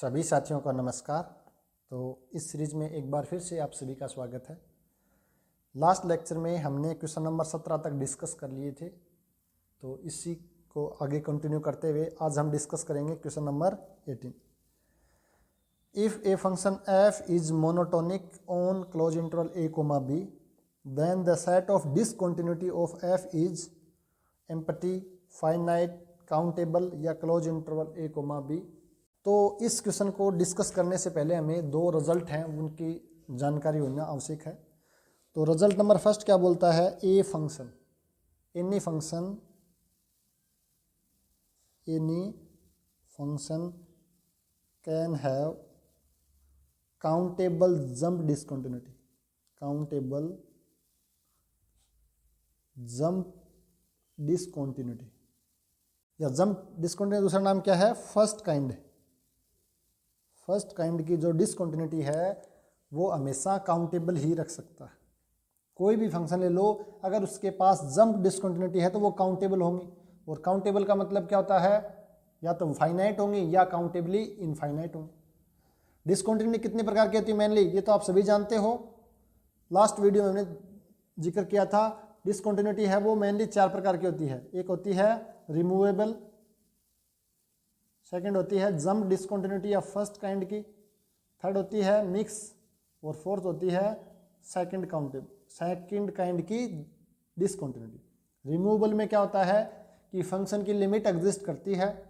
सभी साथियों का नमस्कार। तो इस सीरीज में एक बार फिर से आप सभी का स्वागत है। लास्ट लेक्चर में हमने क्वेश्चन नंबर 17 तक डिस्कस कर लिए थे, तो इसी को आगे कंटिन्यू करते हुए आज हम डिस्कस करेंगे question number 18। If a function f is monotonic on close interval a comma b, then the set of discontinuity of f is empty, finite, countable या close interval a comma b. तो इस question को discuss करने से पहले हमें दो result हैं उनकी जानकारी होना आवश्यक है। तो रिजल्ट नंबर फर्स्ट क्या बोलता है, a function, any function can have countable jump discontinuity, countable jump discontinuity या जंप डिसकंटिन्यूटी दूसरा नाम क्या है, फर्स्ट काइंड। फर्स्ट काइंड की जो डिसकंटिन्यूटी है वो हमेशा काउंटेबल ही रख सकता है। कोई भी फंक्शन ले लो, अगर उसके पास जंप डिसकंटिन्यूटी है तो वो काउंटेबल होंगी। और काउंटेबल का मतलब क्या होता है, या तो फाइनाइट होंगी या काउंटेबली इनफाइनाइट होंगी। डिसकंटिन्यूटी कितने प्रकार की होती है मेनली, ये तो आप सभी जानते हो। लास्ट वीडियो में हमने जिक्र किया था, डिसकंटिन्यूटी है वो मेनली 4 प्रकार की होती है। एक होती है रिमूवेबल, सेकंड होती है जंप डिसकंटिन्यूटी या फर्स्ट काइंड की, थर्ड होती है मिक्स, और फोर्थ होती है सेकंड काइंड की डिसकंटिन्यूटी। रिमूवेबल में क्या होता है कि फंक्शन की लिमिट एग्जिस्ट करती है,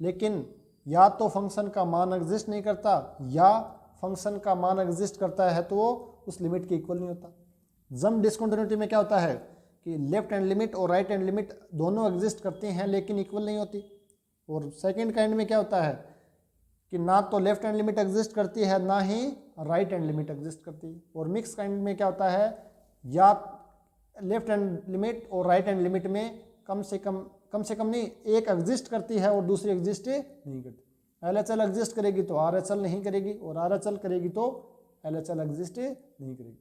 लेकिन या तो फंक्शन का मान एग्जिस्ट नहीं करता या फंक्शन का मान एग्जिस्ट करता है तो वो उस लिमिट के इक्वल नहीं होता। जंप डिसकंटिन्यूटी में क्या होता है कि लेफ्ट हैंड लिमिट और राइट हैंड लिमिट दोनों एग्जिस्ट करती हैं लेकिन इक्वल नहीं होती। और सेकंड काइंड में क्या होता है कि ना तो लेफ्ट हैंड लिमिट एग्जिस्ट करती है ना ही राइट हैंड लिमिट एग्जिस्ट करती है। और मिक्स काइंड में क्या होता है, या लेफ्ट हैंड लिमिट और राइट हैंड लिमिट में कम से कम नहीं, एक एग्जिस्ट करती है और दूसरी एग्जिस्ट नहीं करती। LHL एग्जिस्ट करेगी तो RHL नहीं करेगी, और RHL करेगी तो LHL एग्जिस्ट नहीं करेगी।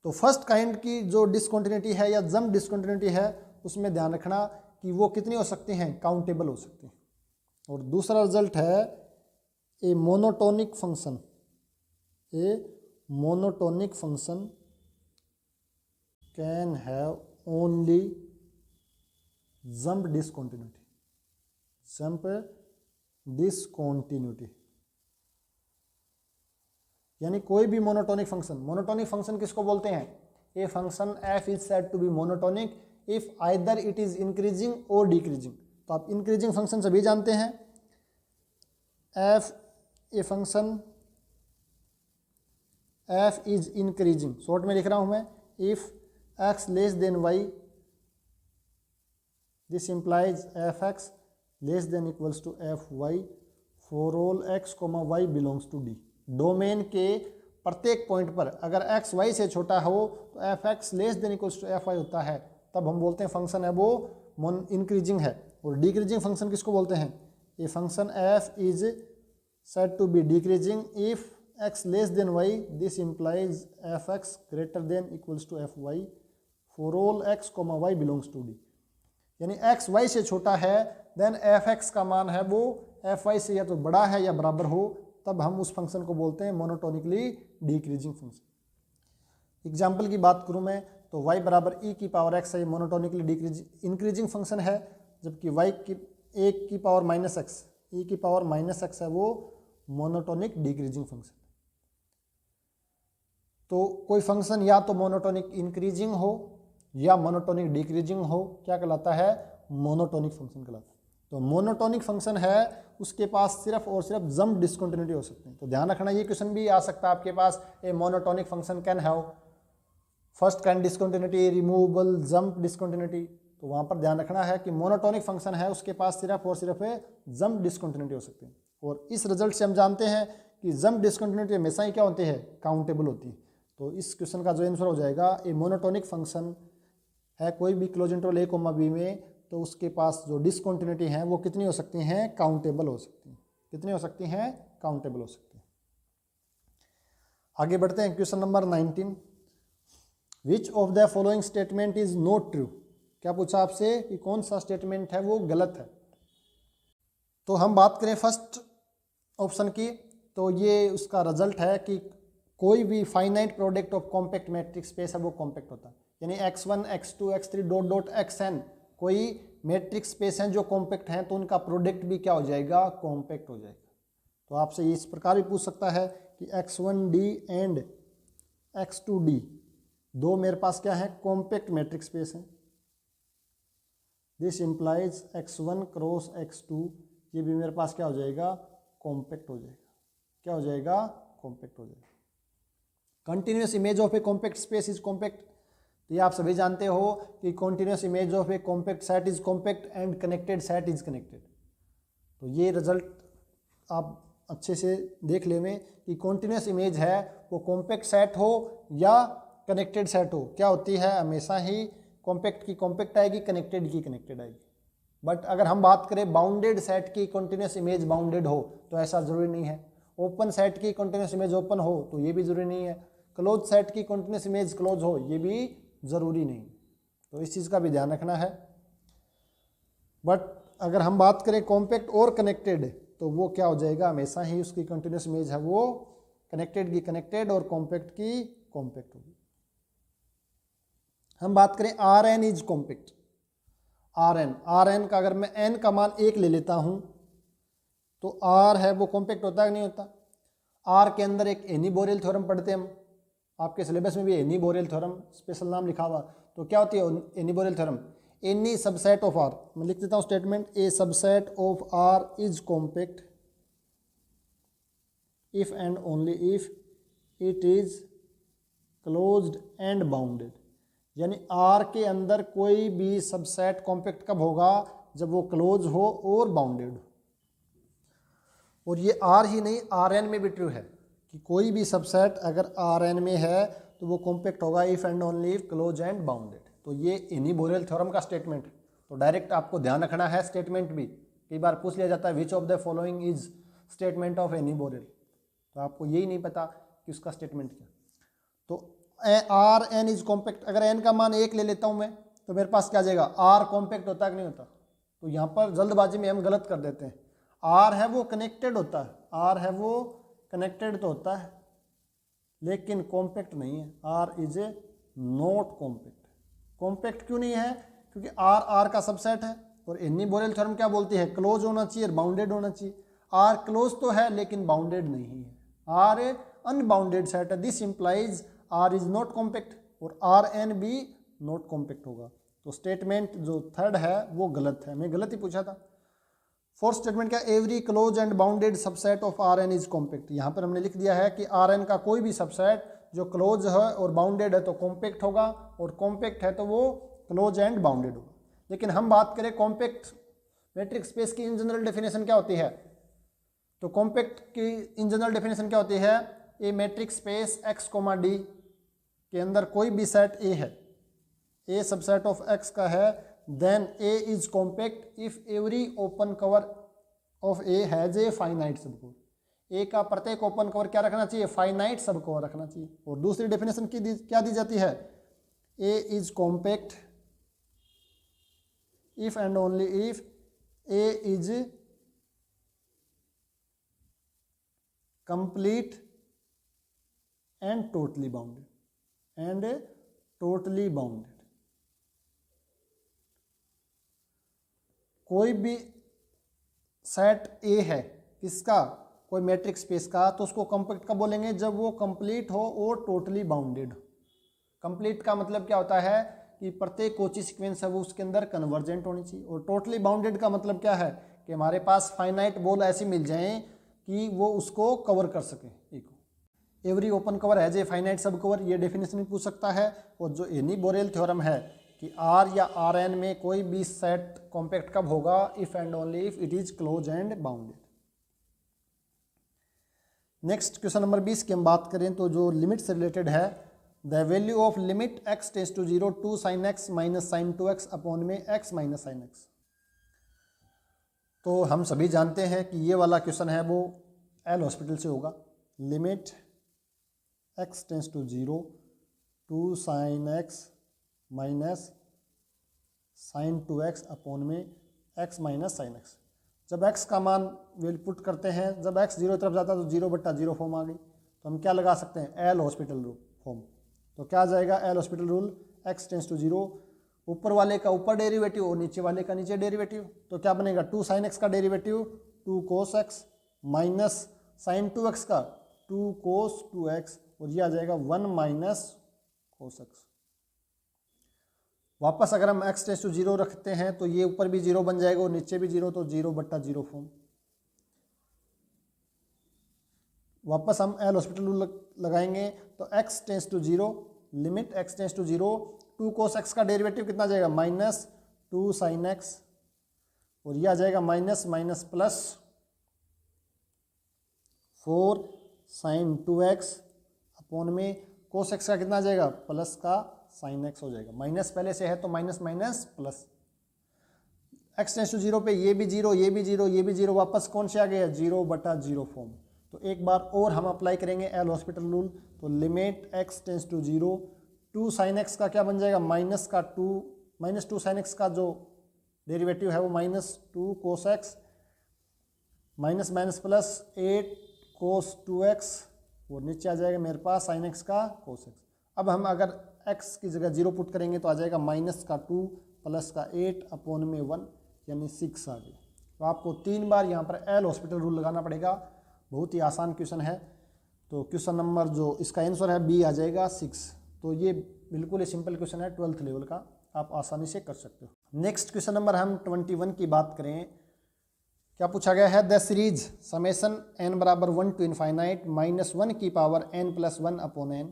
तो फर्स्ट काइंड की जो डिसकंटिन्यूटी है या जंप डिसकंटिन्यूटी है उसमें ध्यान रखना कि वो कितनी हो सकती हैं, काउंटेबल हो सकती हैं। और दूसरा रिजल्ट है a monotonic function, can have only jump discontinuity, यानी कोई भी मोनोटोनिक फंक्शन किसको बोलते हैं, a function f is said to be monotonic if either it is increasing और डिक्रीजिंग। तो आप इंक्रीजिंग फंक्शन सभी जानते हैं, a function f is increasing, short में लिख रहा हूं मैं, if x less than y, this implies f x less than equals to f y for all x comma y belongs to D. Domain के प्रत्येक पॉइंट पर अगर x y से छोटा हो तो f x less than equals to f y होता है, तब हम बोलते हैं फंक्शन है वो इंक्रीजिंग है। और डिक्रीजिंग फंक्शन किसको बोलते हैं, a function f is said to be decreasing if x less than y, this implies f x greater than equals to f y for all x comma y belongs to D. यानी x y से छोटा है then f x का मान है वो F Y से या तो बड़ा है या बराबर हो, तब हम उस फंक्शन को बोलते हैं मोनोटोनिकली डिक्रीजिंग फंक्शन। एग्जाम्पल की बात करूं मैं तो y बराबर e की पावर x है, मोनोटोनिकली इंक्रीजिंग फंक्शन है, जबकि y की a की पावर माइनस एक्स, e की पावर माइनस एक्स है वो मोनोटोनिक डिक्रीजिंग फंक्शन। तो कोई फंक्शन या तो मोनोटोनिक इंक्रीजिंग हो या मोनोटोनिक डिक्रीजिंग हो, क्या कहलाता है, मोनोटोनिक फंक्शन कहलाता है। तो मोनोटोनिक फंक्शन है उसके पास सिर्फ और सिर्फ जंप डिसकंटिन्यूटी हो सकते हैं। तो ध्यान रखना, ये क्वेश्चन भी आ सकता है आपके पास, a monotonic function can have first kind discontinuity, removable, jump discontinuity. तो वहां पर ध्यान रखना है कि मोनोटोनिक फंक्शन है उसके पास सिर्फ और सिर्फ जंप डिसकंटिन्यूटी हो सकती है। और इस रिजल्ट से हम जानते हैं कि जंप डिसकंटिन्यूटी हमेशा ही क्या होती है, काउंटेबल होती है। तो इस क्वेश्चन का जो आंसर हो जाएगा, ए मोनोटोनिक फंक्शन है कोई भी close interval a comma B में, तो उसके पास जो डिसकंटिन्यूटी है वो कितनी हो सकती हैं, काउंटेबल हो सकती हैं। कितनी हो सकती हैं, काउंटेबल हो सकती हैं। आगे बढ़ते हैं, question number 19, which of the following statement is not true. क्या पूछा आपसे कि कौन सा स्टेटमेंट है वो गलत है। तो हम बात करें फर्स्ट ऑप्शन की, तो ये उसका रिजल्ट है कि कोई भी finite product of compact matrix space है वो कॉम्पैक्ट होता है। यानी x1 x2 x3 dot dot xn कोई मैट्रिक्स स्पेस हैं जो कॉम्पैक्ट हैं, तो उनका प्रोडक्ट भी क्या हो जाएगा, कॉम्पैक्ट हो जाएगा। तो आपसे इस प्रकार भी पूछ सकता है कि x1d एंड x2d दो मेरे पास क्या है, कॉम्पैक्ट मैट्रिक्स स्पेस हैं। This implies x1 cross x2, ये भी मेरे पास क्या हो जाएगा, कॉम्पैक्ट हो जाएगा। क्या हो जाएगा, कॉम्पैक्ट हो जाएगा। Continuous image of A compact space is compact, तो ये आप सभी जानते हो कि continuous image of A compact set is compact and connected set is connected. तो ये रिजल्ट आप अच्छे से देख लेंगे कि कंटिन्यूस इमेज है वो कॉम्पैक्ट सेट हो या कनेक्टेड सेट हो, क्या होती है, हमेशा ही कॉम्पैक्ट की कॉम्पैक्ट आएगी, कनेक्टेड की कनेक्टेड आएगी। बट अगर हम बात करें बाउंडेड सेट की कंटिन्यूस इमेज बाउंडेड हो तो ऐसा जरूरी नहीं है। ओपन सेट की कंटिन्यूस इमेज ओपन हो तो ये भी जरूरी नहीं है। क्लोज सेट की कंटिन्यूस इमेज क्लोज हो ये भी जरूरी नहीं। तो इस चीज़ का भी ध्यान रखना है। बट अगर हम बात करें कॉम्पैक्ट और कनेक्टेड, तो वो क्या हो जाएगा, हमेशा ही उसकी कंटिन्यूस इमेज है वो कनेक्टेड की कनेक्टेड और कॉम्पैक्ट की कॉम्पैक्ट होगी। हम बात करें R n is compact, R n का अगर मैं एन का मान 1 ले लेता हूं तो आर है वो कॉम्पैक्ट होता है कि नहीं होता। आर के अंदर एक एनी बोरेल थ्योरम पढ़ते हैं हम, आपके सिलेबस में भी एनी बोरेल थ्योरम स्पेशल नाम लिखा हुआ। तो क्या होती है Heine Borel theorem, any subset of R, मैं लिख देता हूं statement, a subset of R is compact if and only if it is closed and bounded. यानी आर के अंदर कोई भी सबसेट कॉम्पैक्ट कब होगा, जब वो क्लोज हो और बाउंडेड हो। और ये आर ही नहीं, आर एन में भी ट्रू है कि कोई भी सबसेट अगर आर एन में है तो वो कॉम्पैक्ट होगा if and only if close and bounded. तो ये एनी बोरेल थ्योरम का स्टेटमेंट। तो डायरेक्ट आपको ध्यान रखना है स्टेटमेंट भी, कई बार पूछ लिया जाता है which of the following is statement of Heine Borel, तो आपको यही नहीं पता कि उसका स्टेटमेंट क्या। तो आर एन इज कॉम्पैक्ट, अगर एन का मान 1 ले लेता हूं मैं तो मेरे पास क्या आ जाएगा, आर कॉम्पैक्ट होता है कि नहीं होता। तो यहाँ पर जल्दबाजी में हम गलत कर देते हैं, आर है वो कनेक्टेड होता है, आर है वो कनेक्टेड तो होता है लेकिन कॉम्पैक्ट नहीं है, R is a not compact. Compact क्यों नहीं है, क्योंकि आर आर का सबसेट है और एनी बोरेल थ्योरम क्या बोलती है, क्लोज होना चाहिए और बाउंडेड होना चाहिए। आर क्लोज तो है लेकिन बाउंडेड नहीं है, आर ए अनबाउंडेड सेट है। This implies R is not compact और आर एन भी नॉट कॉम्पैक्ट होगा। तो स्टेटमेंट जो थर्ड है वो गलत है, मैं गलत ही पूछा था। फोर्थ स्टेटमेंट क्या, every close and bounded subset of R n is compact. यहाँ पर हमने लिख दिया है कि आर एन का कोई भी सबसेट जो क्लोज है और बाउंडेड है तो कॉम्पैक्ट होगा, और कॉम्पैक्ट है तो वो क्लोज एंड बाउंडेड होगा। लेकिन हम बात करें कॉम्पैक्ट मैट्रिक्स स्पेस की इन जनरल डेफिनेशन क्या होती है, तो कॉम्पैक्ट की इन जनरल डेफिनेशन क्या होती है, a metric space x comma d के अंदर कोई भी सेट ए है, ए सबसेट ऑफ एक्स का है, then A is compact if every open cover of A has a finite subcover. A का प्रत्येक ओपन कवर क्या रखना चाहिए, फाइनाइट सब कवर रखना चाहिए। और दूसरी डेफिनेशन की क्या दी जाती है, A is compact if and only if A is complete and totally bounded, and totally bounded. कोई भी सेट ए है किसका, कोई मैट्रिक्स स्पेस का, तो उसको कॉम्पैक्ट कब बोलेंगे, जब वो कंप्लीट हो और टोटली बाउंडेड हो। कंप्लीट का मतलब क्या होता है कि प्रत्येक कोची सीक्वेंस है वो उसके अंदर कन्वर्जेंट होनी चाहिए, और टोटली बाउंडेड का मतलब क्या है कि हमारे पास फाइनाइट बॉल ऐसी मिल जाएं कि वो उसको कवर कर सके। एक every open cover as a finite subcover, ये डेफिनेशन भी पूछ सकता है। और जो एनी बोरेल थ्योरम है कि आर या आर एन में कोई भी सेट कॉम्पैक्ट कब होगा, if and only if it is close and bounded. Next question number 20 की हम बात करें तो जो लिमिट से रिलेटेड है, the value of limit x tends to 0 two sine x minus sine 2x upon में x माइनस साइन x। तो हम सभी जानते हैं कि ये वाला क्वेश्चन है वो एल हॉस्पिटल से होगा। Limit x tends to 0 two sine x minus sine 2x upon में x माइनस साइन x। जब x का मान वैल्यू पुट करते हैं, जब x 0 तरफ जाता है तो 0/0 फॉर्म आ गई। तो हम क्या लगा सकते हैं, एल हॉस्पिटल रूल फॉर्म। तो क्या आ जाएगा, L'Hospital rule, x tends to 0, ऊपर वाले का ऊपर डेरिवेटिव और नीचे वाले का नीचे डेरिवेटिव। तो क्या बनेगा, 2 sin x का derivative 2 cos x minus sin 2x का 2 cos 2x, और ये आ जाएगा 1 माइनस cos x। वापस अगर हम x टेंस टू 0 रखते हैं तो ये ऊपर भी 0 बन जाएगा और नीचे भी 0, तो 0/0 फॉर्म। वापस हम एल हॉस्पिटल रूल लगाएंगे तो x tends to 0, limit x tends to 0, 2 cos x का डेरिवेटिव कितना आ जाएगा, माइनस 2 sin x, और ये आ जाएगा minus minus plus 4 sin 2x upon में cos x का कितना आ जाएगा, प्लस का sin x हो जाएगा। माइनस पहले से है तो minus minus plus, x tends to 0 पे ये भी 0, ये भी 0, ये भी 0, वापस कौन से आ गया, 0/0 फॉर्म। तो एक बार और हम अप्लाई करेंगे एल हॉस्पिटल रूल। तो limit x tends to 0, 2 sin x का क्या बन जाएगा, माइनस 2 sin x का जो डेरिवेटिव है वो minus 2 cos x, minus minus plus 8 cos 2x, और नीचे आ जाएगा मेरे पास sin x का cos x। अब हम अगर x की जगह 0 पुट करेंगे तो आ जाएगा माइनस 2 प्लस 8 अपॉन में 1, यानी 6 आ गया। तो आपको 3 बार यहाँ पर एल हॉस्पिटल रूल लगाना पड़ेगा। बहुत ही आसान क्वेश्चन है। तो क्वेश्चन नंबर जो इसका आंसर है बी आ जाएगा 6। तो ये बिल्कुल ही सिंपल क्वेश्चन है, 12th लेवल का, आप आसानी से कर सकते हो। नेक्स्ट क्वेश्चन नंबर हम 21 की बात करें। क्या पूछा गया है, द सीरीज समेशन n बराबर 1 to इनफाइनाइट माइनस 1 की power n plus 1 upon n,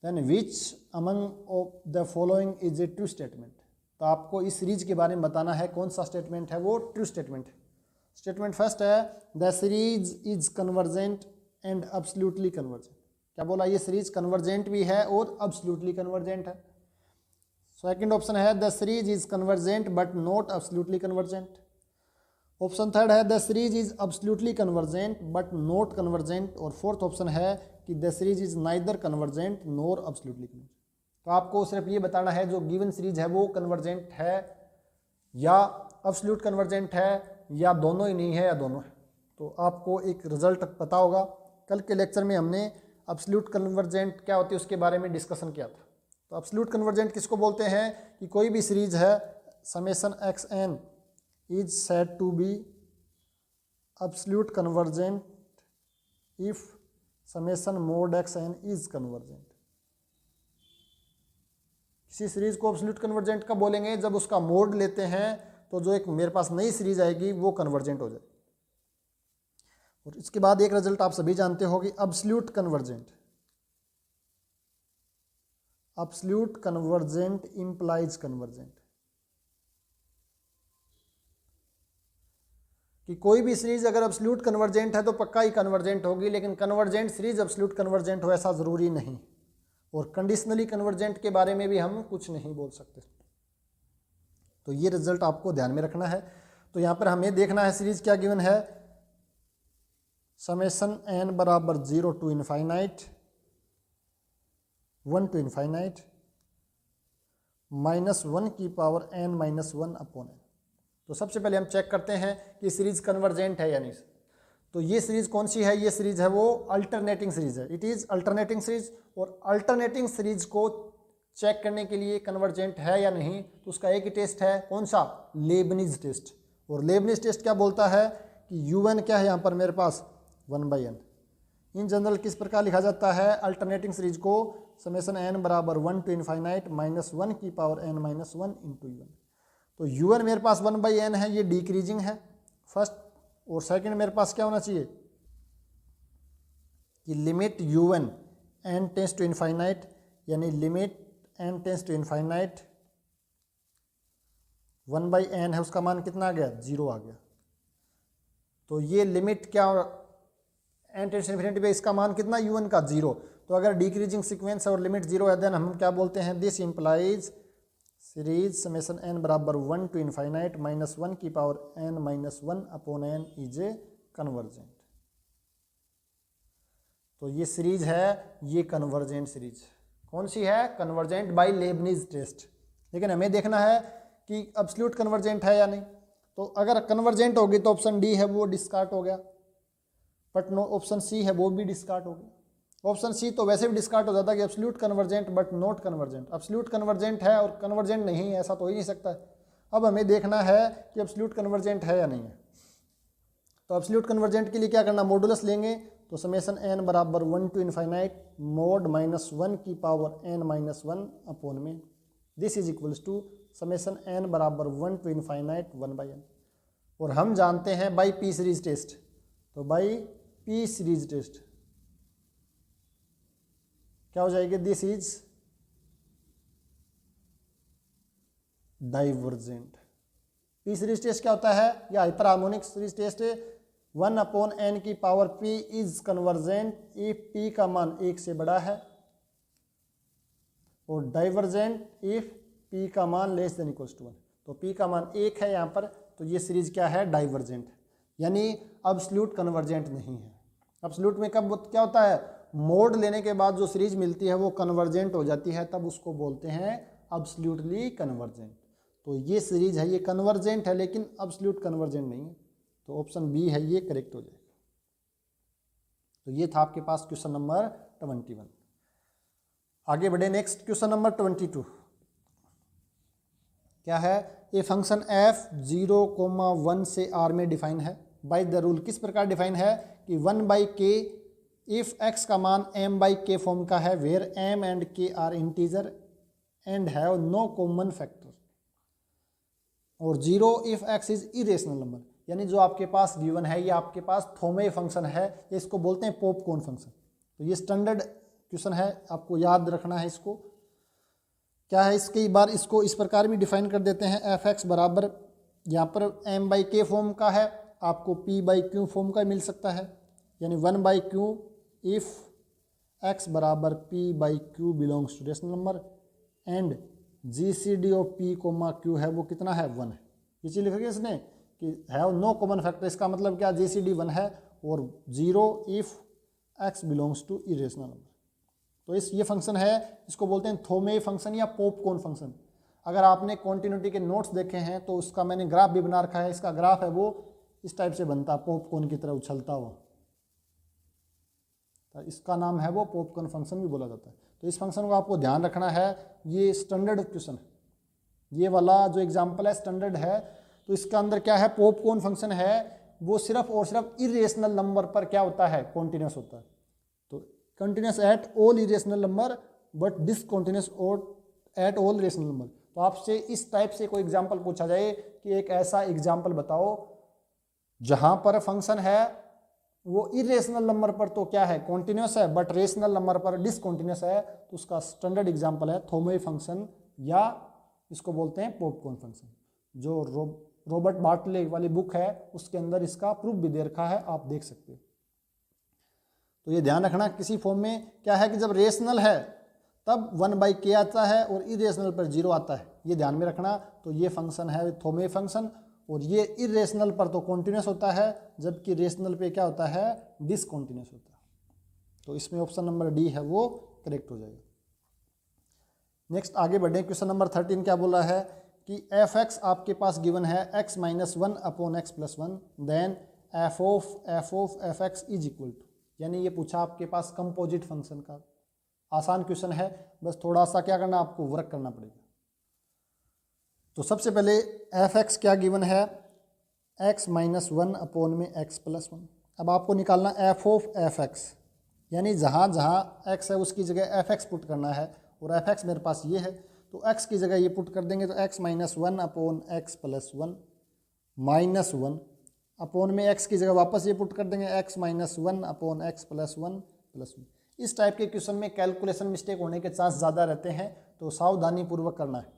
then which among of the following is a true statement. तो आपको इस सीरीज के बारे में बताना है कौन सा स्टेटमेंट है वो ट्रू स्टेटमेंट है। स्टेटमेंट फर्स्ट है, the series is convergent and absolutely convergent. क्या बोला, ये सीरीज कन्वर्जेंट भी है और अब्सोल्युटली कन्वर्जेंट है। सेकंड ऑप्शन है, the series is convergent but not absolutely convergent. Option third है, the series is absolutely convergent but not convergent. और फोर्थ ऑप्शन है कि the series is neither convergent nor absolutely convergent. तो आपको सिर्फ ये बताना है जो गिवन सीरीज है वो कन्वर्जेंट है या अब्सोल्यूट कन्वर्जेंट है या दोनों ही नहीं है या दोनों है। तो आपको एक रिजल्ट पता होगा। कल के लेक्चर में हमने अब्सोल्यूट कन्वर्जेंट क्या होती है उसके बारे में डिस्कशन किया था। तो अब्सोल्यूट कन्वर्जेंट किसको बोलते हैं कि कोई भी सीरीज है summation x n is said to be absolute convergent if summation mod x n is convergent. किसी सीरीज को अब्सोल्यूट कन्वर्जेंट कब बोलेंगे, जब उसका मोड लेते हैं तो जो एक मेरे पास नई सीरीज आएगी वो कन्वर्जेंट हो जाए। और इसके बाद एक रिजल्ट आप सभी जानते हो कि अब्सोल्यूट कन्वर्जेंट इंप्लाइज कन्वर्जेंट, कि कोई भी सीरीज अगर अब्सोल्यूट कन्वर्जेंट है तो पक्का ही कन्वर्जेंट होगी, लेकिन कन्वर्जेंट सीरीज अब्सोल्यूट कन्वर्जेंट हो ऐसा जरूरी नहीं। और कंडीशनली कन्वर्जेंट के बारे में भी हम कुछ नहीं बोल सकते। तो ये रिजल्ट आपको ध्यान में रखना है। तो यहाँ पर हमें देखना है सीरीज क्या गिवन है, समेशन n बराबर 0 to infinite 1 to infinite minus 1 की power n minus 1 upon n। तो सबसे पहले हम चेक करते हैं कि सीरीज कन्वर्जेंट है या नहीं। तो ये सीरीज कौन सी है, ये सीरीज है वो अल्टरनेटिंग सीरीज है, इट इज अल्टरनेटिंग सीरीज। और अल्टरनेटिंग सीरीज को चेक करने के लिए कन्वर्जेंट है या नहीं तो उसका एक ही टेस्ट है, कौन सा, लेबनीज टेस्ट। और लेबनीज टेस्ट क्या बोलता है कि un क्या है यहाँ पर मेरे पास 1/n। इन जनरल किस प्रकार लिखा जाता है अल्टरनेटिंग सीरीज को, समेशन n बराबर 1 to इनफाइनाइट माइनस 1 की power n minus 1 into un। तो un मेरे पास 1/n है, ये डिक्रीजिंग है फर्स्ट। और सेकंड मेरे पास क्या होना चाहिए कि limit un n tends to infinite, यानी limit n tends to infinite 1/n है, उसका मान कितना आ गया, 0 आ गया। तो ये लिमिट क्या n टेंस टू इनफिनिटी पे इसका मान कितना un का 0। तो अगर डिक्रीजिंग सीक्वेंस और लिमिट 0 है देन हम क्या बोलते हैं, this implies series summation n बराबर 1 to इनफाइनाइट माइनस 1 की power n minus 1 upon n is a convergent. तो ये सीरीज है, ये कन्वर्जेंट सीरीज कौन सी है, कन्वर्जेंट बाय लेबनीज टेस्ट। लेकिन हमें देखना है कि अब्सोल्यूट कन्वर्जेंट है या नहीं। तो अगर कन्वर्जेंट होगी तो ऑप्शन डी है वो डिस्कार्ड हो गया, बट नो ऑप्शन सी है वो भी डिस्कार्ड हो गया। ऑप्शन सी तो वैसे भी डिस्कार्ड हो जाता कि absolute convergent but not convergent. Absolute convergent है और कन्वर्जेंट नहीं है, ऐसा तो ही नहीं सकता। अब हमें देखना है कि एब्सोल्यूट कन्वर्जेंट है या नहीं है। तो एब्सोल्यूट कन्वर्जेंट के लिए क्या करना, मॉडुलस लेंगे। तो समेशन n बराबर 1 टू इनफाइनाइट मोड -1 की पावर n-1 अपॉन में, this is equals to summation n बराबर 1 टू इनफाइनाइट 1/n। और हम जानते हैं बाई पी सीरीज टेस्ट, तो बाई पी सीरीज टेस्ट क्या हो जाएगी, this is divergent. P series test क्या होता है, या हाइपर हार्मोनिक सीरीज टेस्ट है। 1 अपॉन एन की power p is convergent if p का मान 1 से बड़ा है, और डाइवर्जेंट इफ p का मान लेस देन इक्वल्स टू 1। तो p का मान 1 है यहाँ पर, तो ये सीरीज क्या है, डाइवर्जेंट, यानी अब्सोल्यूट कन्वर्जेंट नहीं है। अब्सोल्यूट में कब क्या होता है, मोड लेने के बाद जो सीरीज मिलती है वो कन्वर्जेंट हो जाती है, तब उसको बोलते हैं अब्सोल्यूटली कन्वर्जेंट। तो ये सीरीज है, ये कन्वर्जेंट है लेकिन अब्सोल्यूट कन्वर्जेंट नहीं है, तो ऑप्शन बी है ये करेक्ट हो जाएगा। तो ये था आपके पास क्वेश्चन नंबर 21। आगे बढ़े, नेक्स्ट क्वेश्चन नंबर 22 क्या है, ये फंक्शन f 0,1 से r में डिफाइन है बाय द रूल। किस प्रकार डिफाइन है कि 1/k इफ x का मान m/k फॉर्म का है, where m and k are integer and have no common factor, और 0 if x is irrational number. यानी जो आपके पास गिवन है ये आपके पास थोमे फंक्शन है, ये इसको बोलते हैं पॉपकॉर्न फंक्शन। तो ये स्टैंडर्ड क्वेश्चन है, आपको याद रखना है इसको। क्या है, इसके बार इसको इस प्रकार भी डिफाइन कर देते हैं, एफ एक्स बराबर यहाँ पर m/k फॉर्म का है, आपको p/q फॉर्म का मिल सकता है, यानी 1/q इफ x बराबर p/q belongs to rational number and GCD of p, q है वो कितना है, 1 है। ये चीज़ लिख रही है इसने कि हैव नो कॉमन फैक्टर, इसका मतलब क्या, GCD 1 है, और 0 if x belongs to irrational number. तो ये फंक्शन है, इसको बोलते हैं थोमे फंक्शन या पॉपकॉर्न फंक्शन। अगर आपने कॉन्टिन्यूटी के नोट्स देखे हैं तो उसका मैंने ग्राफ भी बना रखा है, इसका ग्राफ है वो इस टाइप से बनता है, पॉपकॉर्न की तरह उछलता हुआ, तो इसका नाम है वो पॉपकॉर्न फंक्शन भी बोला जाता है। तो इस फंक्शन को आपको ध्यान रखना है, ये स्टैंडर्ड क्वेश्चन है, ये वाला जो एग्जाम्पल है स्टैंडर्ड है। तो इसका अंदर क्या है, पॉपकॉर्न फंक्शन है, वो सिर्फ और सिर्फ इरेशनल नंबर पर क्या होता है, कॉन्टिन्यूस होता है। तो continuous at all irrational number but discontinuous at all rational number. तो आपसे इस टाइप से कोई एग्जांपल पूछा जाए कि एक ऐसा एग्जांपल बताओ जहां पर फंक्शन है वो इरेशनल नंबर पर तो क्या है, कॉन्टिन्यूस है, बट रेशनल नंबर पर डिसकंटिन्यूस है, तो उसका स्टैंडर्ड एग्जांपल है थोमे फंक्शन, या इसको बोलते हैं पॉपकॉर्न फंक्शन। जो रॉबर्ट बार्टले वाली बुक है उसके अंदर इसका प्रूफ भी दे रखा है, आप देख सकते हो। तो ये ध्यान रखना, किसी फॉर्म में क्या है कि जब रेशनल है तब 1/k आता है और इरेशनल पर 0 आता है, ये ध्यान में रखना। तो ये फंक्शन है थोमे फंक्शन, और ये इरेशनल पर तो कॉन्टिन्यूस होता है, जबकि रेशनल पे क्या होता है, डिसकॉन्टिन्यूस होता है। तो इसमें ऑप्शन नंबर डी है वो करेक्ट हो जाएगा। नेक्स्ट आगे बढ़े, क्वेश्चन नंबर 13 क्या बोला है कि एफ एक्स आपके पास गिवन है x-1 upon x+1, then f of f x is equal to, यानी ये पूछा आपके पास कंपोजिट फंक्शन का। आसान क्वेश्चन है, बस थोड़ा सा क्या करना, आपको वर्क करना पड़ेगा। तो सबसे पहले एफ एक्स क्या गिवन है, x-1 अपॉन में x+1। अब आपको निकालना एफ ऑफ एफ एक्स, यानी जहाँ जहाँ x है उसकी जगह एफ एक्स पुट करना है, और एफ एक्स मेरे पास ये है तो x की जगह ये पुट कर देंगे, तो x-1 अपॉन x+1 -1 अपॉन में x की जगह वापस ये पुट कर देंगे, x-1 अपॉन x+1 +1। इस टाइप के क्वेश्चन में कैलकुलेशन मिस्टेक होने के चांस ज़्यादा रहते हैं, तो सावधानी पूर्वक करना है।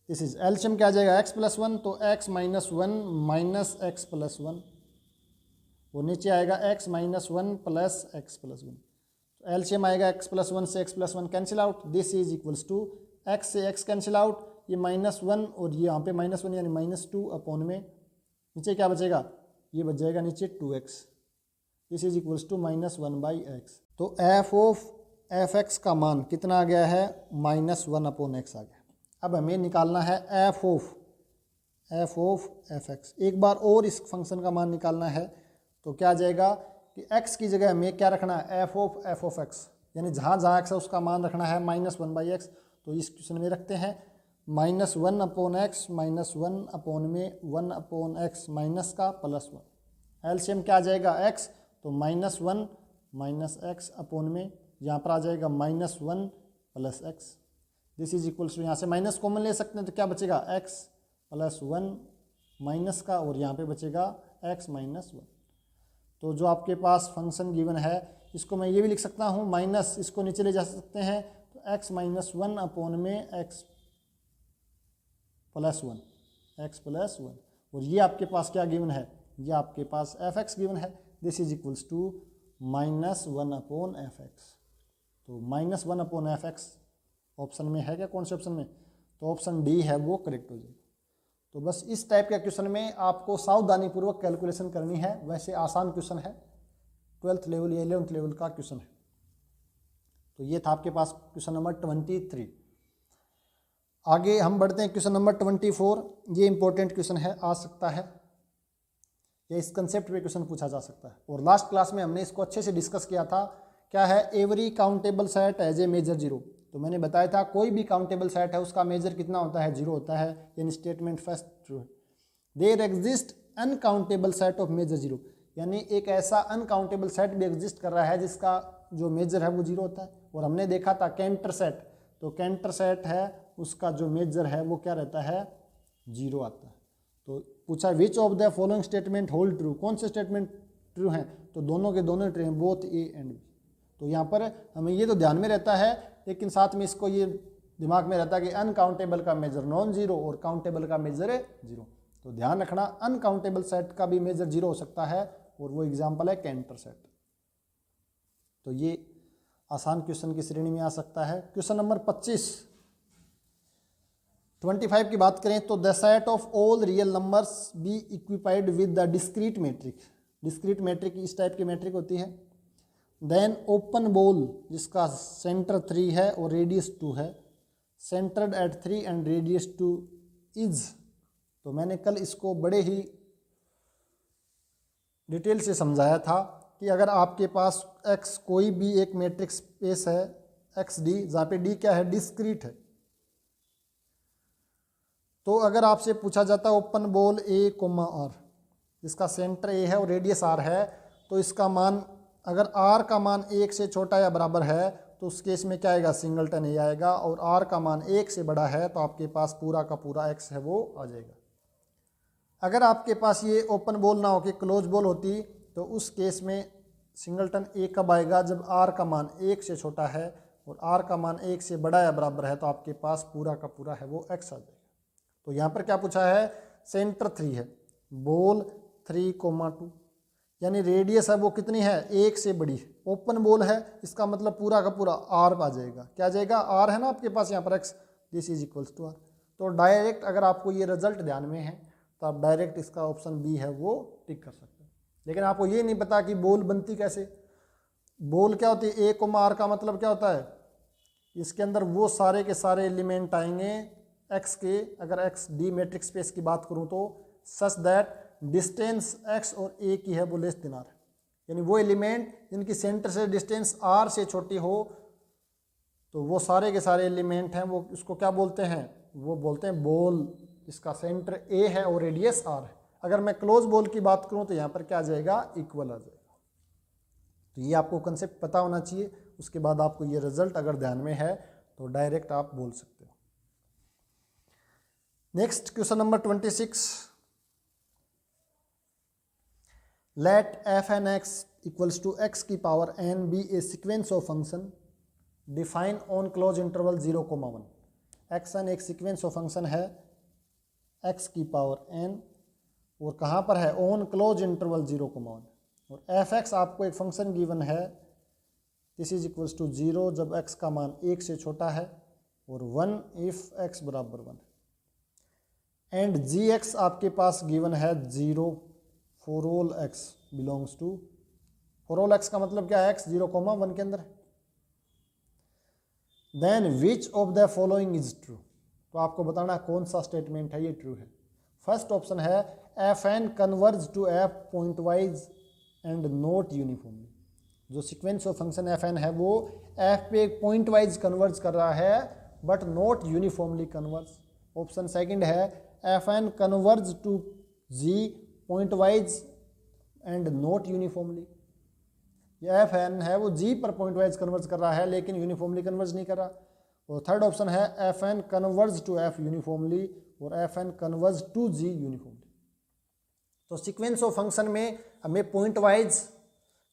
दिस इज एलसीएम क्या आ जाएगा, x+1, तो x-1 - x+1, वो नीचे आएगा x-1 प्लस x+1। तो एलसीएम आएगा x+1 से x+1 cancel out, this is equals to x से x कैंसिल आउट, ये -1 और ये यहाँ पे -1 यानी -2 अपॉन में नीचे क्या बचेगा, ये बच जाएगा नीचे 2x, this is equals to -1/x। तो एफ ऑफ एफ एक्स का मान कितना आ गया है, -1 अपॉन x आ गया। अब हमें निकालना है F of F of f x. एक बार और इस फंक्शन का मान निकालना है तो क्या आ जाएगा कि एक्स की जगह हमें क्या रखना है, एफ ऑफ एक्स, यानी जहाँ जहाँ एक्स है उसका मान रखना है -1/x। तो इस क्वेश्चन में रखते हैं -1/x -1 में 1/x माइनस का +1। एलसीएम क्या आ जाएगा x, तो -1 - x अपॉन में यहाँ पर आ जाएगा -1 + x। This is equals to, यहाँ से माइनस कॉमन ले सकते हैं तो क्या बचेगा x + 1 माइनस का, और यहाँ पे बचेगा x - 1। तो जो आपके पास फंक्शन गिवन है इसको मैं ये भी लिख सकता हूँ माइनस, इसको नीचे ले जा सकते हैं तो x - 1 अपॉन में x + 1, और ये आपके पास क्या गिवन है, ये आपके पास एफ एक्स गिवन है। This is equals to -1/f(x). तो -1/f(x) ऑप्शन में है क्या, कौन से ऑप्शन में, तो ऑप्शन डी है वो करेक्ट हो जाएगा। तो बस इस टाइप के क्वेश्चन में आपको सावधानीपूर्वक कैलकुलेशन करनी है। वैसे आसान क्वेश्चन है, 12th लेवल या 11th लेवल का क्वेश्चन है। तो ये था आपके पास क्वेश्चन नंबर 23। आगे हम बढ़ते हैं क्वेश्चन नंबर 24। ये इंपॉर्टेंट क्वेश्चन है, आ सकता है या इस कंसेप्ट पे क्वेश्चन पूछा जा सकता है, और लास्ट क्लास में हमने इसको अच्छे से डिस्कस किया था। क्या है, every countable set as a measure 0। तो मैंने बताया था कोई भी काउंटेबल सेट है उसका मेजर कितना होता है, 0 होता है, यानी स्टेटमेंट फर्स्ट ट्रू है। There exist uncountable set of measure 0, यानी एक ऐसा अनकाउंटेबल सेट भी एग्जिस्ट कर रहा है जिसका जो मेजर है वो 0 होता है। और हमने देखा था कैंटर सेट, तो कैंटर सेट है उसका जो मेजर है वो क्या रहता है, 0 आता है। तो पूछा विच of the following statement hold true, कौन से स्टेटमेंट ट्रू हैं, तो दोनों के दोनों ट्रू हैं, बोथ ए एंड बी। तो यहाँ पर हमें ये तो ध्यान में रहता है, लेकिन साथ में इसको ये दिमाग में रहता है कि अनकाउंटेबल का मेजर नॉन जीरो और काउंटेबल का मेजर है 0। तो ध्यान रखना अनकाउंटेबल सेट का भी मेजर 0 हो सकता है, और वो एग्जाम्पल है कैंटर सेट। तो ये आसान क्वेश्चन की श्रेणी में आ सकता है। क्वेश्चन नंबर 25 की बात करें तो the set of all real numbers be equipped with the discrete metric. Discrete metric इस टाइप की मैट्रिक होती है। देन ओपन बॉल जिसका सेंटर 3 है और रेडियस 2 है, centred at 3 and radius 2 is. तो मैंने कल इसको बड़े ही डिटेल से समझाया था कि अगर आपके पास x कोई भी एक मैट्रिक स्पेस है XD, जहाँ पे D क्या है, डिस्क्रीट है, तो अगर आपसे पूछा जाता है ओपन बॉल A, R, इसका सेंटर A है और रेडियस R है, तो इसका मान अगर R का मान 1 से छोटा या बराबर है तो उस केस में क्या आएगा, सिंगलटन A आएगा, और R का मान 1 से बड़ा है तो आपके पास पूरा का पूरा X है वो आ जाएगा। अगर आपके पास ये ओपन बॉल ना हो कि क्लोज बॉल होती तो उस केस में सिंगलटन A कब आएगा, जब R का मान 1 से छोटा है और R का मान 1 से बड़ा या बराबर है, तो आपके पास पूरा का पूरा है वो X आ जाएगा। तो यहाँ पर क्या पूछा है, सेंटर 3 है, बॉल 3,2, यानी रेडियस है वो कितनी है, 1 से बड़ी है, ओपन बॉल है, इसका मतलब पूरा का पूरा R आ जाएगा। क्या आ जाएगा, R है ना आपके पास यहाँ पर X, this is equals to R। तो डायरेक्ट अगर आपको ये रिजल्ट ध्यान में है तो आप डायरेक्ट इसका ऑप्शन बी है वो टिक कर सकते हैं। लेकिन आपको ये नहीं पता कि बॉल बनती कैसे, बॉल क्या होती है, A, R का मतलब क्या होता है, इसके अंदर वो सारे के सारे एलिमेंट आएंगे x के, अगर x D मैट्रिक स्पेस की बात करूं तो सच दैट डिस्टेंस x और a की है वो लेस देन r, यानी वो एलिमेंट जिनकी सेंटर से डिस्टेंस r से छोटी हो, तो वो सारे के सारे एलिमेंट हैं वो उसको क्या बोलते हैं, वो बोलते हैं बॉल, जिसका सेंटर a है और रेडियस r है। अगर मैं क्लोज बॉल की बात करूं तो यहाँ पर क्या आ जाएगा, इक्वल आ जाएगा। तो ये आपको कंसेप्ट पता होना चाहिए, उसके बाद आपको ये रिजल्ट अगर ध्यान में है तो डायरेक्ट आप बोल सकते हो। Next question number 26, let f(n)x equals to x की power n be a sequence of function define on close interval 0,1। xn एक सीक्वेंस ऑफ फंक्शन है x की पावर n और कहाँ पर है, ऑन क्लोज इंटरवल 0,1, और f(x) आपको एक फंक्शन गिवन है, दिस इज इक्वल्स टू 0 जब x का मान 1 से छोटा है और 1 इफ x बराबर 1, एंड gx आपके पास गिवन है 0 for all x belongs to, for all x का मतलब क्या है, x 0,1 के अंदर है। Then which of the following is true, तो आपको बताना कौन सा स्टेटमेंट है ये ट्रू है। फर्स्ट ऑप्शन है f n converge to f pointwise and not uniformly. जो sequence of function f n है वो एफ पे पॉइंट वाइज कन्वर्ज कर रहा है but not uniformly converge. Option second है f n converge to g pointwise and not uniformly. ये f n है वो जी पर पॉइंट वाइज कन्वर्ज कर रहा है लेकिन यूनिफॉर्मली कन्वर्ज नहीं कर रहा। और थर्ड ऑप्शन है f n converge to f uniformly और f n converge to g uniformly. तो सीक्वेंस ऑफ फंक्शन में हमें पॉइंट वाइज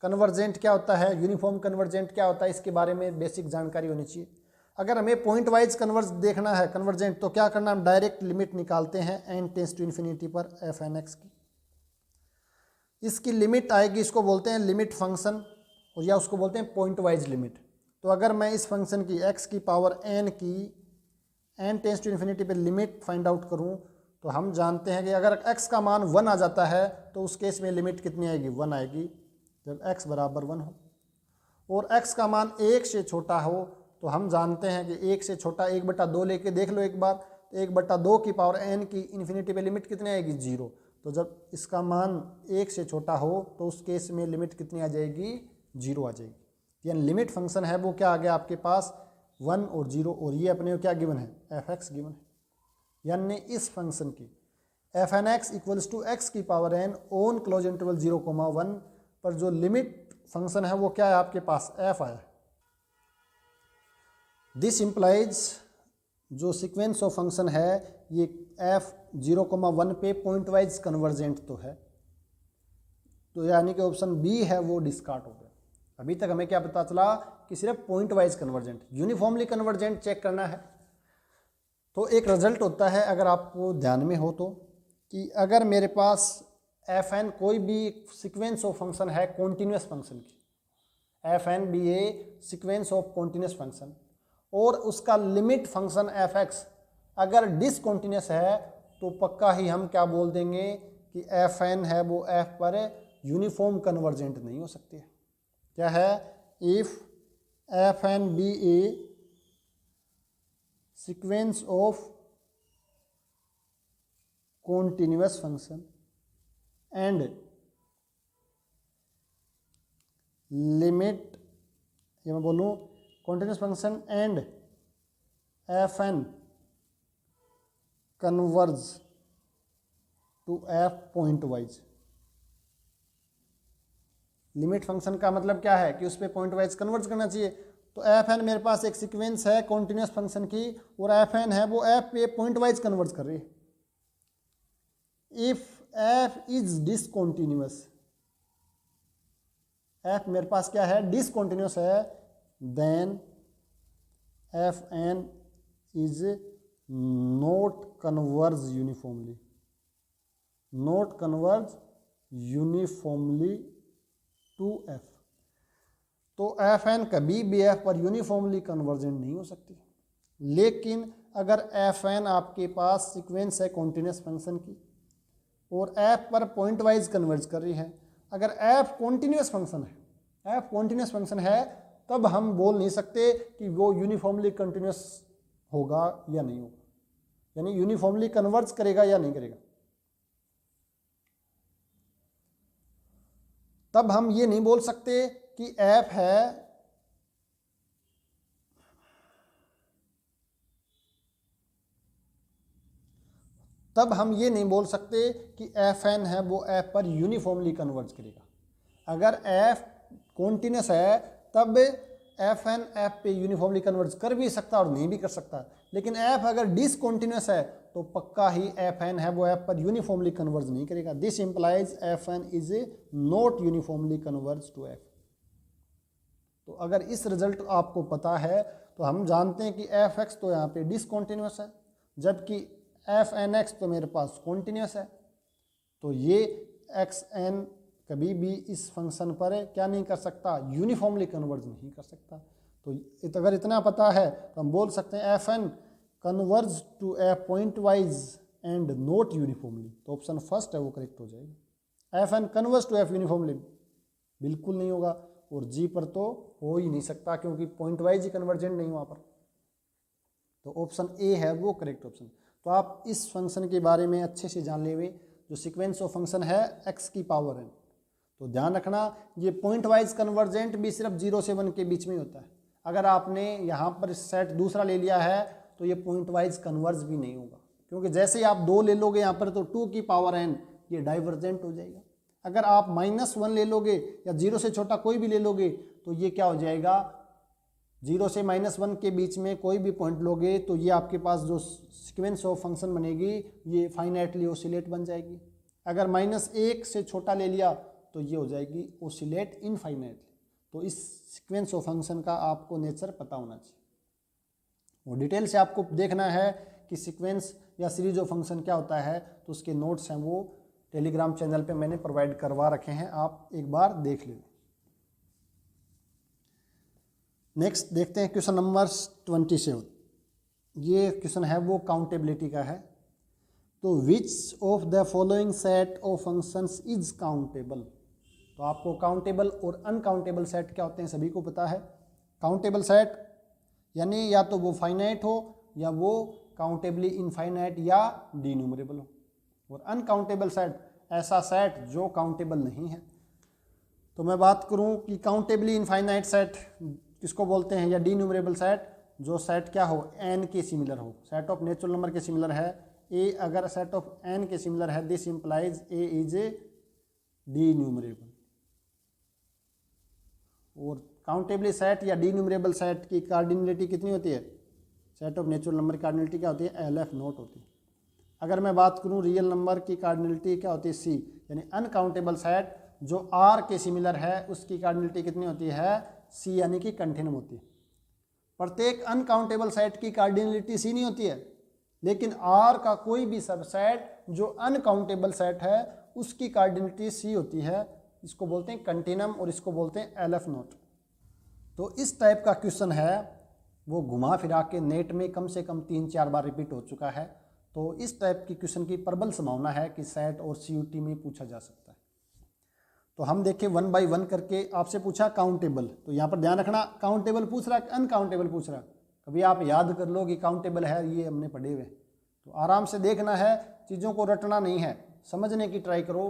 कन्वर्जेंट क्या होता है, यूनिफॉर्म कन्वर्जेंट क्या होता है, इसके बारे में बेसिक जानकारी होनी चाहिए। अगर हमें पॉइंट वाइज कन्वर्ज देखना है कन्वर्जेंट तो क्या करना, हम डायरेक्ट लिमिट निकालते हैं एन टेंस टू इन्फिनिटी पर एफ एन एक्स की। इसकी लिमिट आएगी, इसको बोलते हैं लिमिट फंक्शन और या उसको बोलते हैं पॉइंट वाइज लिमिट। तो अगर मैं इस फंक्शन की x की पावर n की n टेंस टू इन्फिनिटी पे लिमिट फाइंड आउट करूं तो हम जानते हैं कि अगर x का मान 1 आ जाता है तो उस केस में लिमिट कितनी आएगी, 1 आएगी जब x बराबर 1 हो। और x का मान 1 से छोटा हो तो हम जानते हैं कि 1 से छोटा 1/2 लेके देख लो एक बार, तो 1/2 की पावर n की इन्फिनिटी पे लिमिट कितनी आएगी, 0। तो जब इसका मान 1 से छोटा हो तो उस केस में लिमिट कितनी आ जाएगी, 0 आ जाएगी। यानी लिमिट फंक्शन है वो क्या आ गया आपके पास, 1 और 0, और ये अपने क्या गिवन है, एफ एक्स गिवन है। यानी इस फंक्शन की f n x equals to x की power n on close interval 0,1 पर जो लिमिट फंक्शन है वो क्या है आपके पास, एफ आया। दिस इम्प्लाइज जो सीक्वेंस ऑफ फंक्शन है ये एफ 0,1 पे पॉइंट वाइज कन्वर्जेंट तो है, तो यानी कि ऑप्शन बी है वो डिस्कार्ड हो गया। अभी तक हमें क्या पता चला कि सिर्फ pointwise convergent, uniformly convergent check करना है। तो एक रिजल्ट होता है अगर आपको ध्यान में हो तो, कि अगर मेरे पास एफ एन कोई भी सीक्वेंस ऑफ फंक्शन है कॉन्टिन्यूस फंक्शन की, f n be a sequence of continuous function और उसका लिमिट फंक्शन एफ एक्स अगर डिसकॉन्टिन्यूस है तो पक्का ही हम क्या बोल देंगे कि एफ एन है वो एफ पर यूनिफॉर्म कन्वर्जेंट नहीं हो सकती है। क्या है, if f n be a sequence of continuous function and limit, ये मैं बोलूँ continuous function and fn converge to f point wise। Limit function का मतलब क्या है कि उस पर पॉइंट वाइज कन्वर्ज करना चाहिए। तो एफ एन मेरे पास एक सीक्वेंस है कॉन्टिन्यूस फंक्शन की और एफ एन है वो एफ पे पॉइंट वाइज कन्वर्ज कर रही है। If f is discontinuous, f मेरे पास क्या है, डिसकॉन्टिन्यूस है, then f n is not converge uniformly, not converge uniformly to f. तो एफ एन कभी भी एफ पर यूनिफॉर्मली कन्वर्जेंट नहीं हो सकती। लेकिन अगर एफ एन आपके पास सीक्वेंस है कॉन्टिन्यूस फंक्शन की और एफ पर पॉइंट वाइज कन्वर्ज कर रही है, अगर एफ कॉन्टिन्यूस फंक्शन है, एफ कॉन्टिन्यूस फंक्शन है, तब हम बोल नहीं सकते कि वो यूनिफॉर्मली कंटिन्यूस होगा या नहीं होगा, यानी यूनिफॉर्मली कन्वर्ज करेगा या नहीं करेगा। तब हम ये नहीं बोल सकते कि एफ है तब हम ये नहीं बोल सकते कि एफ एन है वो एफ पर यूनिफॉर्मली कन्वर्ज करेगा। अगर एफ कॉन्टिन्यूस है तब एफ एन एफ पे यूनिफॉर्मली कन्वर्ज कर भी सकता और नहीं भी कर सकता। लेकिन एफ अगर डिसकॉन्टिन्यूस है तो पक्का ही एफ एन है वो एफ पर यूनिफॉर्मली कन्वर्ज नहीं करेगा। This implies f n is not uniformly converge to f. तो अगर इस रिजल्ट आपको पता है तो हम जानते हैं कि एफ एक्स तो यहाँ पे डिसकॉन्टिन्यूस है जबकि एफ एन एक्स तो मेरे पास कॉन्टिन्यूस है। तो ये एक्स एन कभी भी इस फंक्शन पर क्या नहीं कर सकता, यूनिफॉर्मली कन्वर्ज नहीं कर सकता। तो अगर इतना पता है तो हम बोल सकते हैं f n converge to f pointwise and not uniformly. तो ऑप्शन फर्स्ट है वो करेक्ट हो जाएगा। F n converge to f uniformly बिल्कुल नहीं होगा और जी पर तो हो ही नहीं सकता क्योंकि पॉइंट वाइज ही कन्वर्जेंट नहीं वहाँ पर। तो ऑप्शन ए है वो करेक्ट ऑप्शन। तो आप इस फंक्शन के बारे में अच्छे से जान ले हुए, जो सीक्वेंस ऑफ फंक्शन है x की पावर n। तो ध्यान रखना ये पॉइंट वाइज कन्वर्जेंट भी सिर्फ 0 से 1 के बीच में होता है। अगर आपने यहाँ पर सेट दूसरा ले लिया है तो ये पॉइंट वाइज कन्वर्ज भी नहीं होगा, क्योंकि जैसे ही आप 2 ले लोगे यहाँ पर तो 2 की पावर n ये डाइवर्जेंट हो जाएगा। अगर आप -1 ले लोगे या 0 से छोटा कोई भी ले लोगे तो ये क्या हो जाएगा, 0 से -1 के बीच में कोई भी पॉइंट लोगे तो ये आपके पास जो सीक्वेंस ऑफ फंक्शन बनेगी ये फाइनाइटली ओसिलेट बन जाएगी। अगर -1 से छोटा ले लिया तो ये हो जाएगी ओसिलेट इनफाइनाइटली। तो इस सीक्वेंस ऑफ फंक्शन का आपको नेचर पता होना चाहिए, वो डिटेल से आपको देखना है कि सीक्वेंस या सीरीज ऑफ फंक्शन क्या होता है। तो उसके नोट्स हैं वो टेलीग्राम चैनल पे मैंने प्रोवाइड करवा रखे हैं, आप एक बार देख लीजिए। नेक्स्ट देखते हैं क्वेश्चन नंबर 27। ये क्वेश्चन है वो काउंटेबिलिटी का है। तो विच of the following set of functions is countable. तो आपको काउंटेबल और अनकाउंटेबल सेट क्या होते हैं सभी को पता है। काउंटेबल सेट यानी या तो वो फाइनाइट हो या वो काउंटेबली इनफाइनाइट या डिन्यूमरेबल हो, और अनकाउंटेबल सेट ऐसा सेट जो काउंटेबल नहीं है। तो मैं बात करूं कि काउंटेबली इनफाइनाइट सेट किसको बोलते हैं, या डिन्यूमरेबल सेट जो सेट क्या हो n के सिमिलर हो, सेट ऑफ नेचुरल नंबर के सिमिलर है। a अगर सेट ऑफ n के सिमिलर है this implies a is a denumerable. और काउंटेबली सेट या डिन्यूमरेबल सेट की कार्डिनलिटी कितनी होती है, सेट ऑफ नेचुरल नंबर की कार्डिनलिटी क्या होती है, LF नॉट होती है। अगर मैं बात करूं रियल नंबर की कार्डिनलिटी क्या होती है, C। यानी अनकाउंटेबल सेट जो R के सिमिलर है उसकी कार्डिनलिटी कितनी होती है, C यानी कि कंटिन्यूम होती है। प्रत्येक अनकाउंटेबल सेट की कार्डिनलिटी C नहीं होती है, लेकिन R का कोई भी सबसेट जो अनकाउंटेबल सेट है उसकी कार्डिनलिटी C होती है। इसको बोलते हैं कंटिन्यूम और इसको बोलते हैं LF नॉट। तो इस टाइप का क्वेश्चन है वो घुमा फिरा के नेट में कम से कम 3-4 बार रिपीट हो चुका है। तो इस टाइप की क्वेश्चन की प्रबल संभावना है कि सेट और CUT में पूछा जा सकता है। तो हम देखें 1 बाय 1 करके। आपसे पूछा काउंटेबल, तो यहाँ पर ध्यान रखना काउंटेबल पूछ रहा है अनकाउंटेबल पूछ रहा है। कभी आप याद कर लो कि काउंटेबल है, ये हमने पढ़े हुए, तो आराम से देखना है, चीज़ों को रटना नहीं है, समझने की ट्राई करो।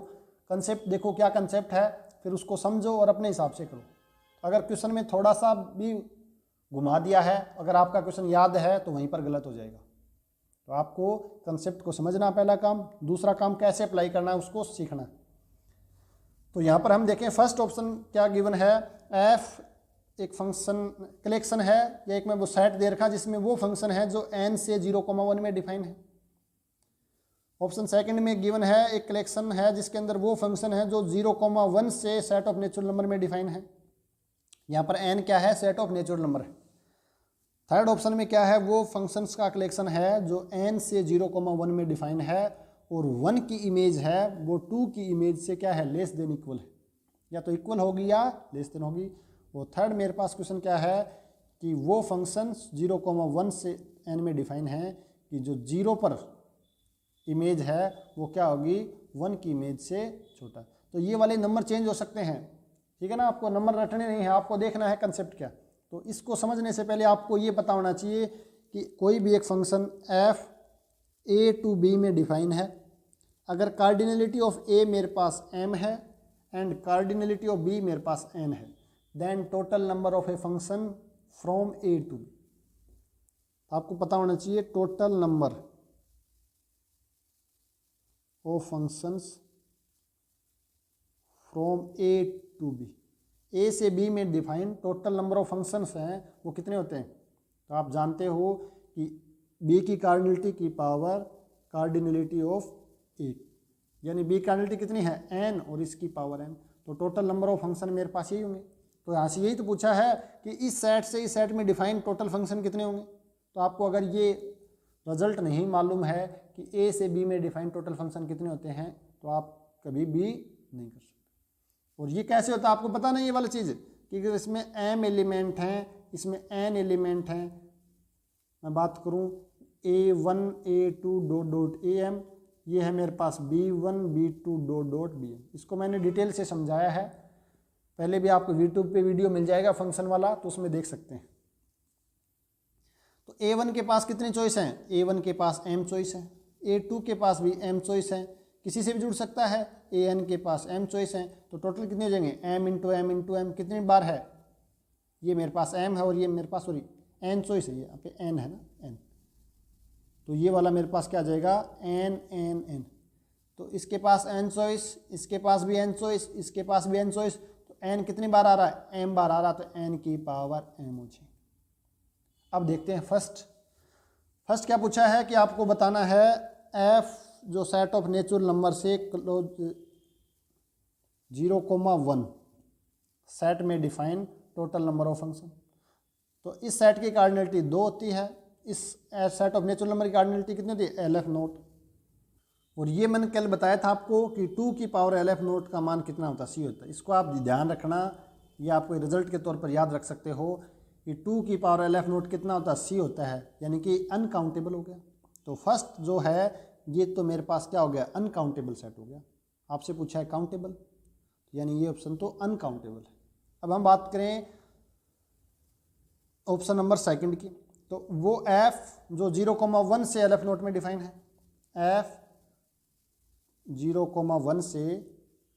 कंसेप्ट देखो क्या कंसेप्ट है, फिर उसको समझो और अपने हिसाब से करो। अगर क्वेश्चन में थोड़ा सा भी घुमा दिया है, अगर आपका क्वेश्चन याद है तो वहीं पर गलत हो जाएगा। तो आपको कंसेप्ट को समझना पहला काम, दूसरा काम कैसे अप्लाई करना है उसको सीखना। तो यहाँ पर हम देखें फर्स्ट ऑप्शन क्या गिवन है, f एक फंक्शन कलेक्शन है, या एक में वो सेट दे रखा जिसमें वो फंक्शन है जो n से 0,1 में डिफाइन है। ऑप्शन सेकंड में गिवन है एक कलेक्शन है जिसके अंदर वो फंक्शन है जो 0,1 से सेट ऑफ नेचुरल नंबर में डिफाइन है। यहाँ पर n क्या है, सेट ऑफ नेचुरल नंबर है। थर्ड ऑप्शन में क्या है, वो फंक्शंस का कलेक्शन है जो n से 0,1 में डिफाइन है और 1 की इमेज है वो 2 की इमेज से क्या है, लेस देन इक्वल है, या तो इक्वल होगी या लेस देन होगी। और थर्ड मेरे पास क्वेश्चन क्या है कि वो फंक्शन 0,1 से n में डिफाइन है कि जो 0 पर इमेज है वो क्या होगी, 1 की इमेज से छोटा। तो ये वाले नंबर चेंज हो सकते हैं, ठीक है ना। आपको नंबर रटने नहीं है, आपको देखना है कंसेप्ट क्या। तो इसको समझने से पहले आपको ये पता होना चाहिए कि कोई भी एक function f a to b में डिफाइन है। अगर कार्डिनलिटी ऑफ a मेरे पास m है एंड कार्डिनलिटी ऑफ b मेरे पास n है, then total number of a function from a to b। आपको पता होना चाहिए total number of functions from a to b। a से b में define total number of functions हैं वो कितने होते हैं। तो आप जानते हो कि b की कार्डिनलिटी की पावर कार्डिनलिटी ऑफ a, यानी b कार्डिनलिटी कितनी है n और इसकी पावर n। तो टोटल नंबर ऑफ फंक्शन मेरे पास यही होंगे। तो यहाँ से यही तो पूछा है कि इस सेट से इस सेट में डिफाइन टोटल फंक्शन कितने होंगे। तो आपको अगर ये रिजल्ट नहीं मालूम है कि a से b में डिफाइन टोटल फंक्शन कितने होते हैं तो आप कभी भी नहीं कर सकते। और ये कैसे होता है आपको पता नहीं ये वाली चीज़ कि इसमें m एलिमेंट हैं, इसमें n एलिमेंट हैं। मैं बात करूँ a1 a2 dot dot am, ये है मेरे पास b1 b2 dot dot bm। इसको मैंने डिटेल से समझाया है, पहले भी आपको यूट्यूब पे वीडियो मिल जाएगा फंक्शन वाला, तो उसमें देख सकते हैं। तो A1 के पास कितनी चॉइस हैं? A1 के पास m चॉइस है, A2 के पास भी m चॉइस है, किसी से भी जुड़ सकता है, AN के पास m चॉइस है। तो टोटल कितने हो जाएंगे? m into m into m. कितनी बार है? ये मेरे पास m है और ये मेरे पास सॉरी n चॉइस है, ये यहाँ पे n है ना, n। तो ये वाला मेरे पास क्या आ जाएगा? n। तो इसके पास n चॉइस, इसके पास भी n चॉइस, इसके पास भी n चॉइस। तो n कितनी बार आ रहा है? m बार आ रहा है, तो n की पावर m हो जाए। अब देखते हैं फर्स्ट क्या पूछा है कि आपको बताना है f जो सेट ऑफ नेचुरल नंबर से क्लोज 0,1 सेट में define total number of function. तो इस सेट की कार्डिनलिटी 2 होती है, इस सेट ऑफ नेचुरल नंबर की कार्डिनलिटी कितनी होती है? LF note. और ये मैंने कल बताया था आपको कि 2 की पावर LF नोट का मान कितना होता है? C होता है। इसको आप ध्यान रखना, ये आपको रिजल्ट के तौर पर याद रख सकते हो कि 2 की पावर LF नोट कितना होता है? C होता है, यानी कि अनकाउंटेबल हो गया। तो फर्स्ट जो है ये तो मेरे पास क्या हो गया? अनकाउंटेबल सेट हो गया। आपसे पूछा है काउंटेबल, यानी ये ऑप्शन तो अनकाउंटेबल है। अब हम बात करें ऑप्शन नंबर सेकंड की, तो वो f जो 0,1 से LF नोट में डिफाइन है, f 0,1 से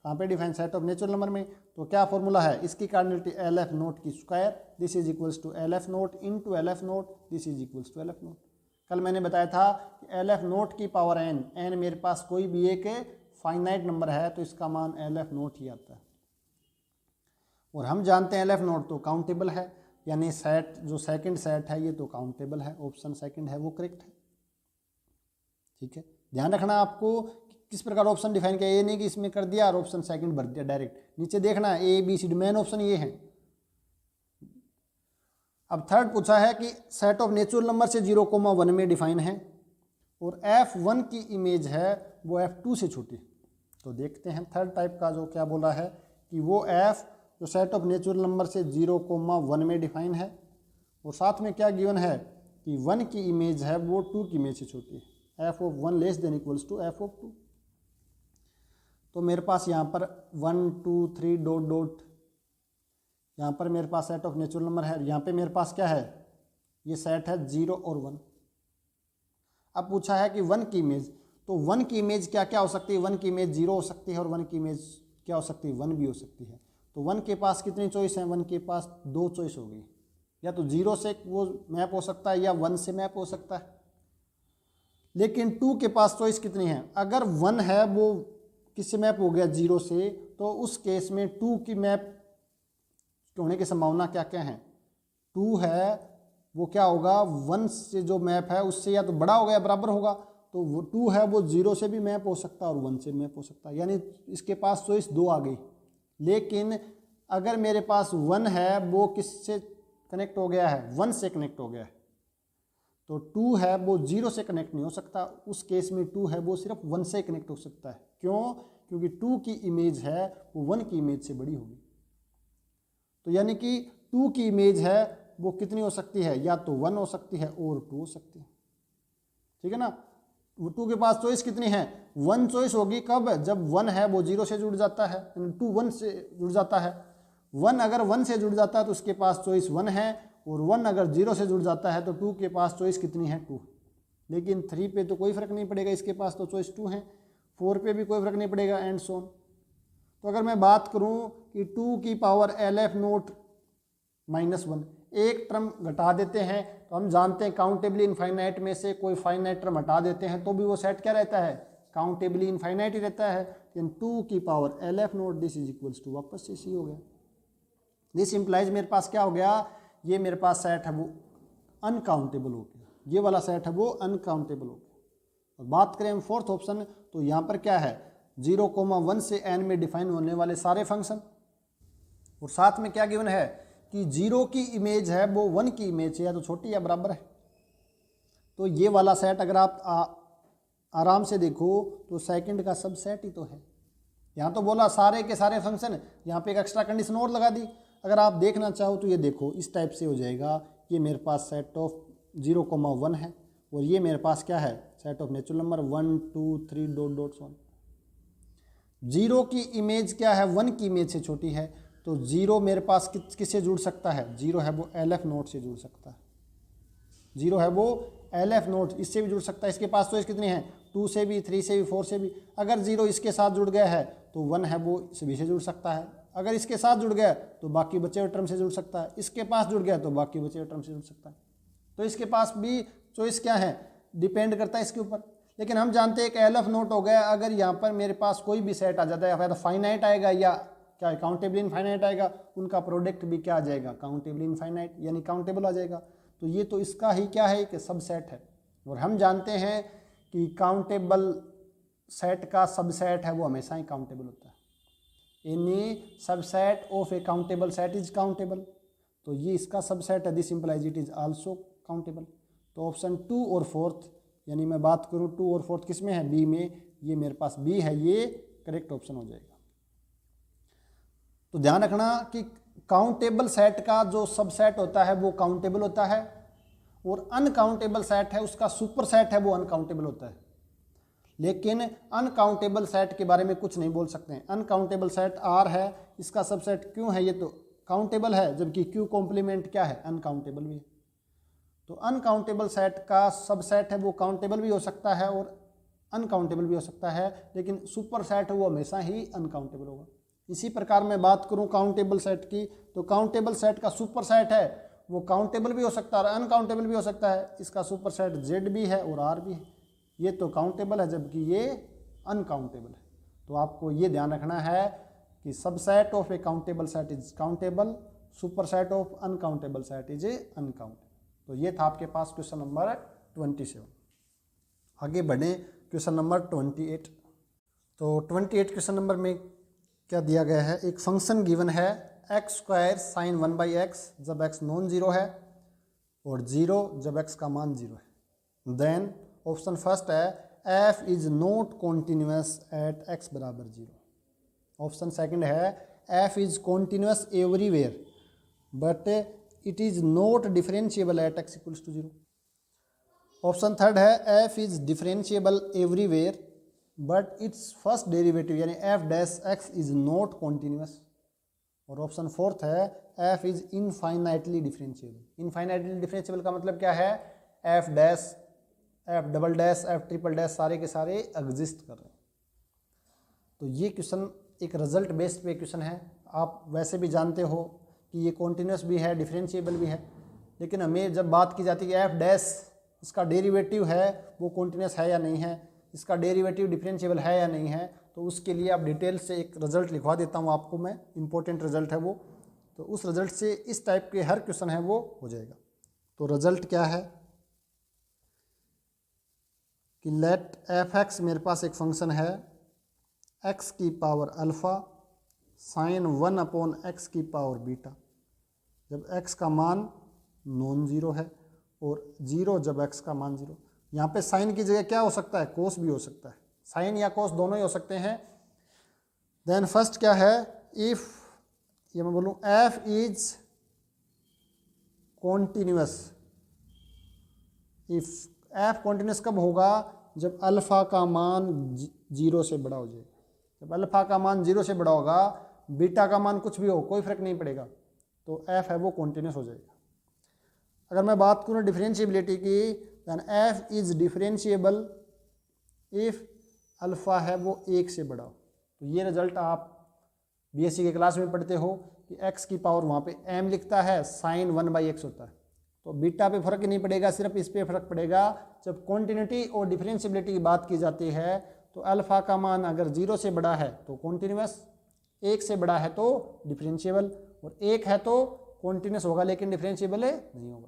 कहाँ पे डिफाइन? सेट ऑफ नेचुरल नंबर में। तो क्या फॉर्मूला है? इसकी कार्डिनलिटी LF नोट की square, this is equals to LF naught into LF naught, this is equals to LF naught. कल मैंने बताया था कि LF नोट की पावर n मेरे पास कोई भी एक फाइनाइट नंबर है तो इसका मान LF नोट ही आता है। और हम जानते हैं LF नोट तो काउंटेबल है, यानी सेट जो सेकंड सेट है ये तो काउंटेबल है। ऑप्शन सेकंड है वो करेक्ट है। ठीक है, ध्यान रखना आपको किस प्रकार ऑप्शन डिफाइन किया, ये नहीं कि इसमें कर दिया और ऑप्शन सेकंड भर दिया डायरेक्ट। नीचे देखना है ABCD मेन ऑप्शन ये है। अब थर्ड पूछा है कि सेट ऑफ नेचुरल नंबर से 0,1 में डिफाइन है और F1 की इमेज है वो F2 से छोटी। तो देखते हैं थर्ड टाइप का जो क्या बोला है कि वो F जो सेट ऑफ नेचुरल नंबर से 0,1 में डिफाइन है और साथ में क्या गिवन है कि 1 की इमेज है वो 2 की इमेज से छोटी है, f of 1 less than equals to f of 2। तो मेरे पास यहाँ पर 1 2 3 डॉट डॉट, यहाँ पर मेरे पास सेट ऑफ नेचुरल नंबर है, यहाँ पे मेरे पास क्या है? ये सेट है 0 और 1। अब पूछा है कि 1 की इमेज, तो 1 की इमेज क्या क्या हो सकती है? 1 की इमेज 0 हो सकती है और 1 की इमेज क्या हो सकती है? 1 भी हो सकती है। तो 1 के पास कितनी चॉइस है? 1 के पास 2 चॉइस हो गई, या तो 0 से वो मैप हो सकता है या 1 से मैप हो सकता है। लेकिन 2 के पास चॉइस कितनी है? अगर 1 है वो किससे मैप हो गया? 0 से, तो उस केस में 2 की मैप होने की संभावना क्या क्या है? 2 है वो क्या होगा? 1 से जो मैप है उससे या तो बड़ा होगा या बराबर होगा। तो वो 2 है वो 0 से भी मैप हो सकता है और 1 से मैप हो सकता है, यानी इसके पास चॉइस 2 आ गई। लेकिन अगर मेरे पास 1 है वो किससे कनेक्ट हो गया है? 1 से कनेक्ट हो गया है। तो 2 है वो 0 से कनेक्ट नहीं हो सकता, उस केस में 2 है वो सिर्फ 1 से कनेक्ट हो सकता है। क्यों? क्योंकि 2 की इमेज है वो 1 की इमेज से बड़ी होगी। तो यानी कि 2 की इमेज है वो कितनी हो सकती है? या तो 1 हो सकती है और 2 हो सकती है। ठीक है ना? वो 2 के पास चॉइस कितनी है? 1 चॉइस होगी कब? जब 1 है वो 0 से जुड़ जाता है, 2 1 से जुड़ जाता है। 1 अगर 1 से जुड़ जाता है तो उसके पास चॉइस 1 है, और 1 अगर 0 से जुड़ जाता है तो 2 के पास चॉइस कितनी है? 2। लेकिन 3 पे तो कोई फर्क नहीं पड़ेगा, इसके पास तो चॉइस 2 है। 4 पे भी कोई फर्क नहीं पड़ेगा, एंड सो ऑन। तो अगर मैं बात करूं कि 2 की पावर LF नोट -1, एक टर्म घटा देते हैं तो हम जानते हैं काउंटेबली इनफाइनाइट में से कोई फाइनाइट टर्म हटा देते हैं तो भी वो सेट क्या रहता है? काउंटेबली इनफाइनाइट ही रहता है। लेकिन 2 की power LF naught this is equals to वापस से C हो गया। दिस इम्प्लाइज मेरे पास क्या हो गया? ये मेरे पास सेट है वो अनकाउंटेबल हो गया, ये वाला सेट है वो अनकाउंटेबल हो गया। और बात करें हम फोर्थ ऑप्शन, तो यहाँ पर क्या है? 0,1 से n में डिफाइन होने वाले सारे फंक्शन, और साथ में क्या गिवन है कि 0 की इमेज है वो 1 की इमेज है, या तो छोटी या बराबर है। तो ये वाला सेट अगर आप आराम से देखो तो सेकंड का सब सेट ही तो है। यहाँ तो बोला सारे के सारे फंक्शन, यहाँ पे एक एक्स्ट्रा कंडीशन और लगा दी। अगर आप देखना चाहो तो ये देखो इस टाइप से हो जाएगा। ये मेरे पास सेट ऑफ 0,1 है और ये मेरे पास क्या है? Set of natural number 1 2 3 dot dot so on. 0 की इमेज क्या है? 1 की इमेज से छोटी है, तो 0 मेरे पास किससे जुड़ सकता है? 0 है वो LF नोट से जुड़ सकता है। जीरो है वो LF नोट, इससे भी जुड़ सकता है, इसके पास चॉइस कितनी है, 2 से भी, 3 से भी, 4 से भी। अगर जीरो इसके साथ जुड़ गया है तो 1 है वो सभी से जुड़ सकता है, अगर इसके साथ जुड़ गया तो बाकी बचे हुए टर्म से जुड़ सकता है, इसके पास जुड़ गया तो बाकी बचे हुए टर्म से जुड़ सकता है। तो इसके पास भी चॉइस क्या है, डिपेंड करता है इसके ऊपर। लेकिन हम जानते हैं कि LF नोट हो गया, अगर यहाँ पर मेरे पास कोई भी सेट आ जाता है, या तो फाइनाइट आएगा या क्या काउंटेबल इनफाइनाइट आएगा, उनका प्रोडक्ट भी क्या आ जाएगा, काउंटेबल इनफाइनाइट यानी काउंटेबल आ जाएगा। तो ये तो इसका ही क्या है कि सबसेट है, और हम जानते हैं कि काउंटेबल सेट का सबसेट है वो हमेशा ही काउंटेबल होता है। Any subset of A countable set is countable, तो ये इसका सबसेट है, this implies it is also countable. तो ऑप्शन 2 और 4th, यानी मैं बात करूं 2 और 4th किस में है, बी में, ये मेरे पास बी है, ये करेक्ट ऑप्शन हो जाएगा। तो ध्यान रखना कि काउंटेबल सेट का जो सबसेट होता है वो काउंटेबल होता है, और अनकाउंटेबल सेट है उसका सुपर सेट है वो अनकाउंटेबल होता है। लेकिन अनकाउंटेबल सेट के बारे में कुछ नहीं बोल सकते हैं। अनकाउंटेबल सेट R है, इसका सबसेट क्यों है, ये तो काउंटेबल है, जबकि Q कॉम्प्लीमेंट क्या है, अनकाउंटेबल भी है। तो अनकाउंटेबल सेट का सबसेट है वो काउंटेबल भी हो सकता है और अनकाउंटेबल भी हो सकता है, लेकिन सुपर सेट है वो हमेशा ही अनकाउंटेबल होगा। इसी प्रकार मैं बात करूं काउंटेबल सेट की, तो काउंटेबल सेट का सुपर सेट है वो काउंटेबल भी हो सकता है और अनकाउंटेबल भी हो सकता है। इसका सुपर सेट Z भी है और R भी है, ये तो काउंटेबल है जबकि ये अनकाउंटेबल है। तो आपको ये ध्यान रखना है कि subset of A countable set is countable, super set of uncountable set is a uncountable. तो ये था आपके पास क्वेश्चन नंबर 27। आगे बढ़े क्वेश्चन नंबर 28। तो 28 क्वेश्चन नंबर में क्या दिया गया है, एक फंक्शन गिवन है x² sin 1/x जब x नॉन जीरो है और 0 जब x का मान 0 है। देन ऑप्शन फर्स्ट है f is not continuous at x बराबर 0। ऑप्शन सेकंड है f is continuous everywhere but it is not differentiable at x equals to 0। Option third है f is differentiable everywhere but its first derivative यानी f' is not continuous. और option fourth है f is infinitely differentiable. Infinitely differentiable का मतलब क्या है, f' f" f" सारे के सारे एग्जिस्ट कर रहे हैं। तो ये क्वेश्चन एक रिजल्ट बेस्ड पे क्वेश्चन है। आप वैसे भी जानते हो कि ये कॉन्टिन्यूस भी है, डिफरेंशिएबल भी है, लेकिन हमें जब बात की जाती है कि f' इसका डेरिवेटिव है वो कॉन्टिन्यूस है या नहीं है, इसका डेरिवेटिव डिफरेंशिएबल है या नहीं है, तो उसके लिए आप डिटेल से एक रिजल्ट लिखवा देता हूँ आपको मैं, इंपॉर्टेंट रिजल्ट है वो। तो उस रिजल्ट से इस टाइप के हर क्वेश्चन है वो हो जाएगा। तो रिजल्ट क्या है कि लेट f(x) मेरे पास एक फंक्शन है x की पावर अल्फ़ा साइन 1/x की पावर बीटा जब x का मान नॉन जीरो है और 0 जब x का मान 0। यहाँ पे साइन की जगह क्या हो सकता है, कोस भी हो सकता है, साइन या कोस दोनों ही हो सकते हैं। देन फर्स्ट क्या है, इफ ये मैं बोलूँ f is continuous, if f continuous कब होगा, जब अल्फ़ा का मान 0 से बड़ा हो जाएगा। जब अल्फ़ा का मान 0 से बड़ा होगा, बीटा का मान कुछ भी हो कोई फर्क नहीं पड़ेगा, तो f है वो कॉन्टिन्यूस हो जाएगा। अगर मैं बात करूँ डिफरेंशिएबिलिटी की, then f is differentiable if alpha है वो 1 से बड़ा हो। तो ये रिजल्ट आप बीएससी के क्लास में पढ़ते हो कि x की पावर वहाँ पे m लिखता है, साइन 1/x होता है। तो बीटा पे फर्क नहीं पड़ेगा, सिर्फ इस पे फर्क पड़ेगा। जब कॉन्टिन्यूटी और डिफरेंशिएबिलिटी की बात की जाती है तो अल्फ़ा का मान अगर 0 से बड़ा है तो कॉन्टिन्यूस, 1 से बड़ा है तो डिफरेंशिएबल, और 1 है तो कॉन्टिन्यूस होगा लेकिन डिफरेंशिएबल नहीं होगा।